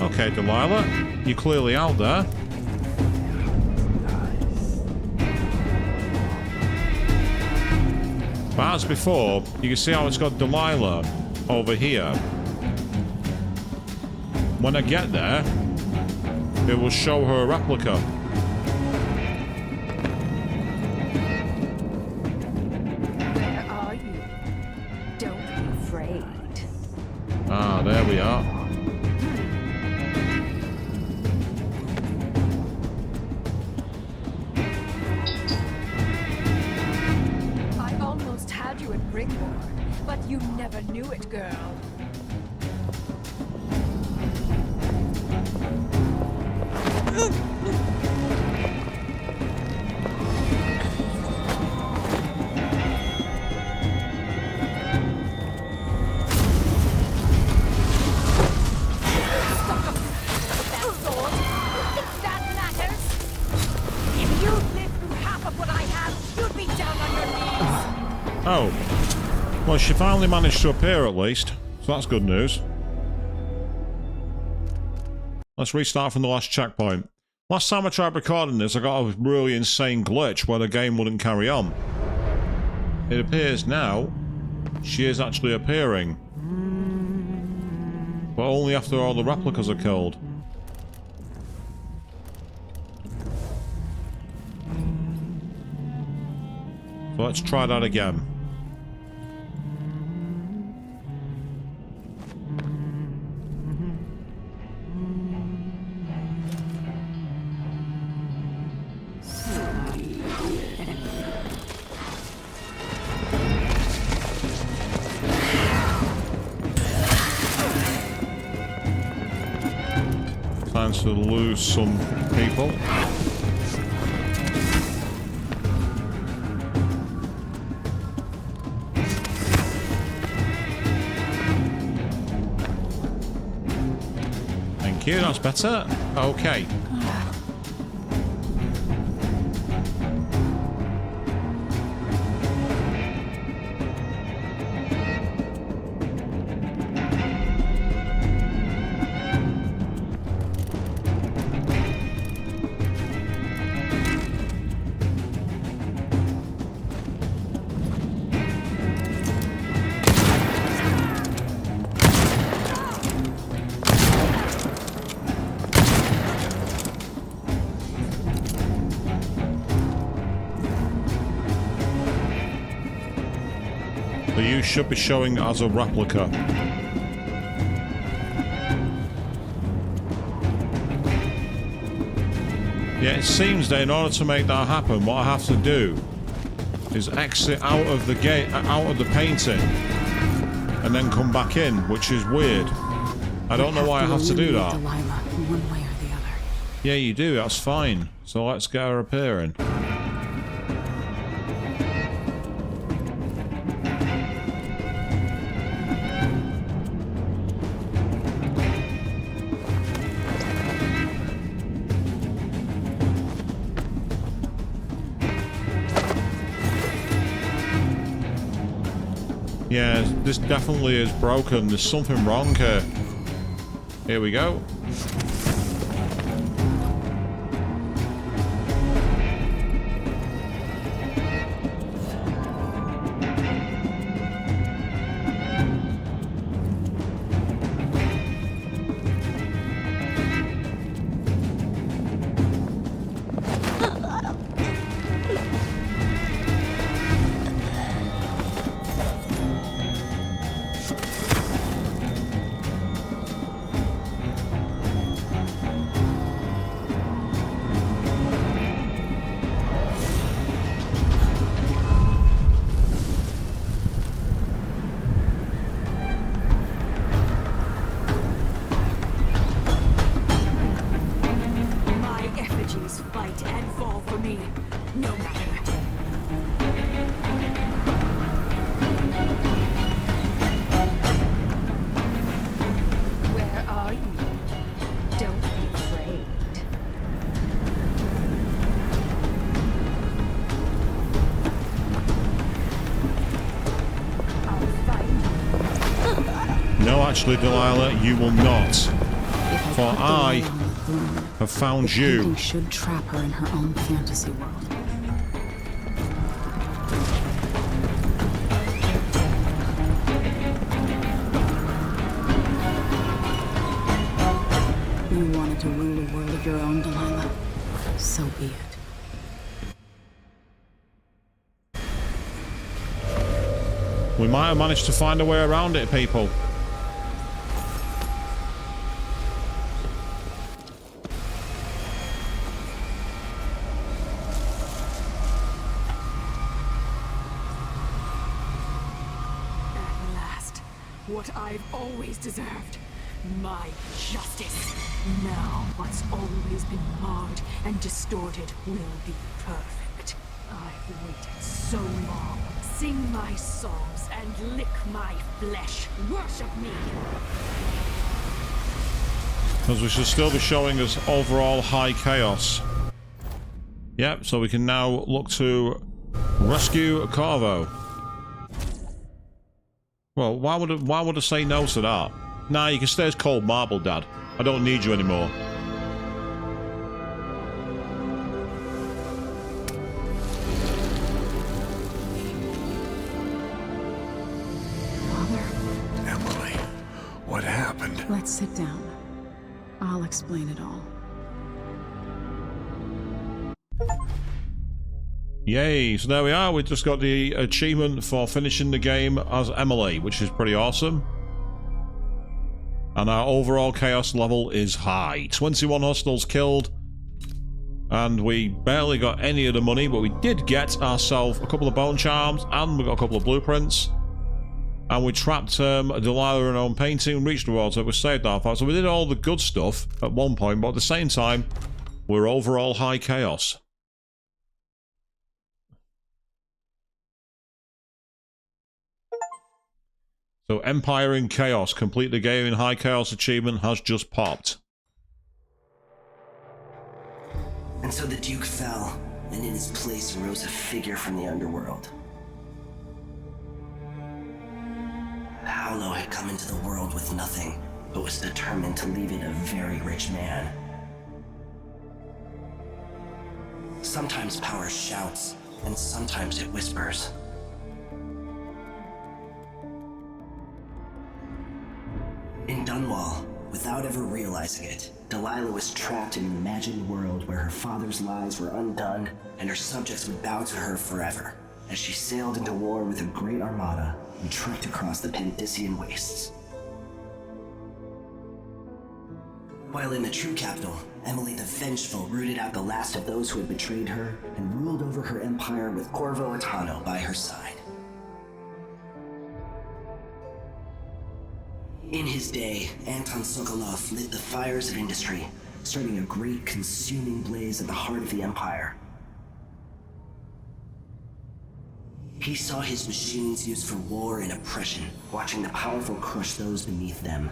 Okay, Delilah. You're clearly out there. But as before, you can see how it's got Delilah over here. When I get there, it will show her a replica. Where are you? Don't be afraid. Ah, there we are. I almost had you at Ringborn, but you never knew it, girl. Oh. Well, she finally managed to appear at least. So that's good news. Let's restart from the last checkpoint. Last time I tried recording this, I got a really insane glitch where the game wouldn't carry on. It appears now she is actually appearing. But only after all the replicas are killed. So let's try that again. Time to lose some people. Thank you, that's better. Okay. So you should be showing as a replica. Yeah, it seems that in order to make that happen, what I have to do is exit out of the gate, out of the painting, and then come back in, which is weird. I don't know why I have to do that. Delilah, one way or the other. Yeah, you do. That's fine. So let's get her appearing. Yeah, this definitely is broken. There's something wrong here. Here we go. Fight and fall for me, no matter. Where are you? Don't be afraid. No, actually, Delilah, you will not. If I For I have found you. Painting should trap her in her own fantasy world. You wanted to rule a world of your own, Delilah. So be it. We might have managed to find a way around it, people. At last, what I've always deserved. My justice. Now what's always been marred and distorted will be perfect. I've waited so long. Sing my songs and lick my flesh. Worship me. Because we should still be showing us overall high chaos. Yep, so we can now look to rescue Carvo. Well, why would I say no to that? Nah, you can stay as cold marble, Dad. I don't need you anymore. Father? Emily, what happened? Let's sit down. I'll explain it all. Yay, so there we are. We just got the achievement for finishing the game as Emily, which is pretty awesome. And our overall chaos level is high. 21 hostiles killed. And we barely got any of the money, but we did get ourselves a couple of bone charms, and we got a couple of blueprints. And we trapped Delilah in her own painting, reached the world, so we saved our fight. So we did all the good stuff at one point, but at the same time, we're overall high chaos. So Empire in Chaos, complete the game in high chaos achievement has just popped. And so the Duke fell, and in his place arose a figure from the underworld. Paolo had come into the world with nothing, but was determined to leave it a very rich man. Sometimes power shouts, and sometimes it whispers. In Dunwall, without ever realizing it, Delilah was trapped in an imagined world where her father's lies were undone and her subjects would bow to her forever, as she sailed into war with a great armada and trekked across the Pandician wastes. While in the true capital, Emily the Vengeful rooted out the last of those who had betrayed her and ruled over her empire with Corvo Atano by her side. In his day, Anton Sokolov lit the fires of industry, starting a great consuming blaze at the heart of the Empire. He saw his machines used for war and oppression, watching the powerful crush those beneath them.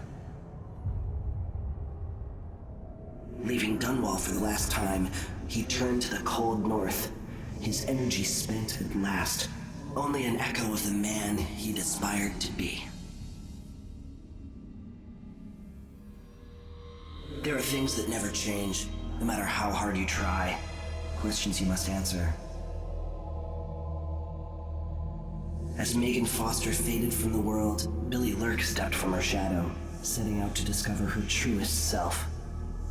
Leaving Dunwall for the last time, he turned to the cold north, his energy spent at last, only an echo of the man he'd aspired to be. There are things that never change, no matter how hard you try. Questions you must answer. As Megan Foster faded from the world, Billy Lurk stepped from her shadow, setting out to discover her truest self,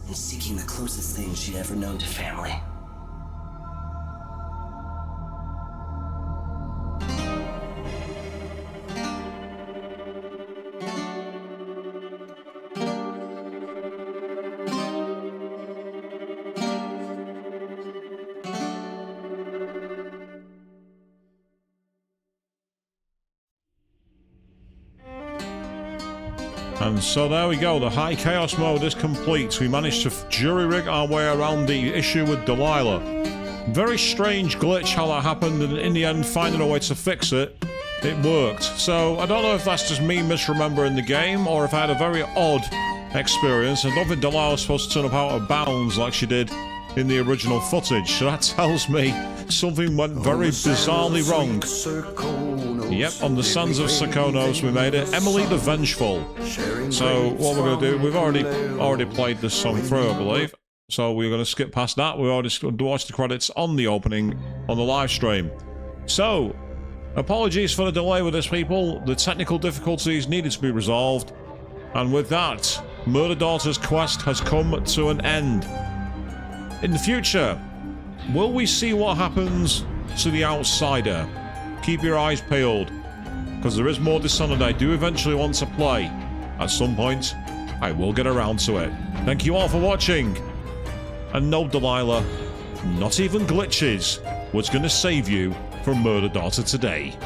and seeking the closest thing she'd ever known to family. And so there we go, the high chaos mode is complete. We managed to jury-rig our way around the issue with Delilah. Very strange glitch how that happened, and in the end, finding a way to fix it, it worked. So I don't know if that's just me misremembering the game, or if I had a very odd experience. I don't think Delilah was supposed to turn up out of bounds like she did in the original footage. So that tells me something went very bizarrely wrong. Yep, on the Sands of Serkonos we made it. Emily the Vengeful. So what we're going to do, we've already played this song through, I believe. So we're going to skip past that. We already watched the credits on the opening on the live stream. So, apologies for the delay with this, people. The technical difficulties needed to be resolved. And with that, Murder Daughter's quest has come to an end. In the future, will we see what happens to the Outsider? Keep your eyes peeled, because there is more Dishonored I do eventually want to play. At some point, I will get around to it. Thank you all for watching. And no, Delilah, not even glitches was going to save you from Murder Daughter today.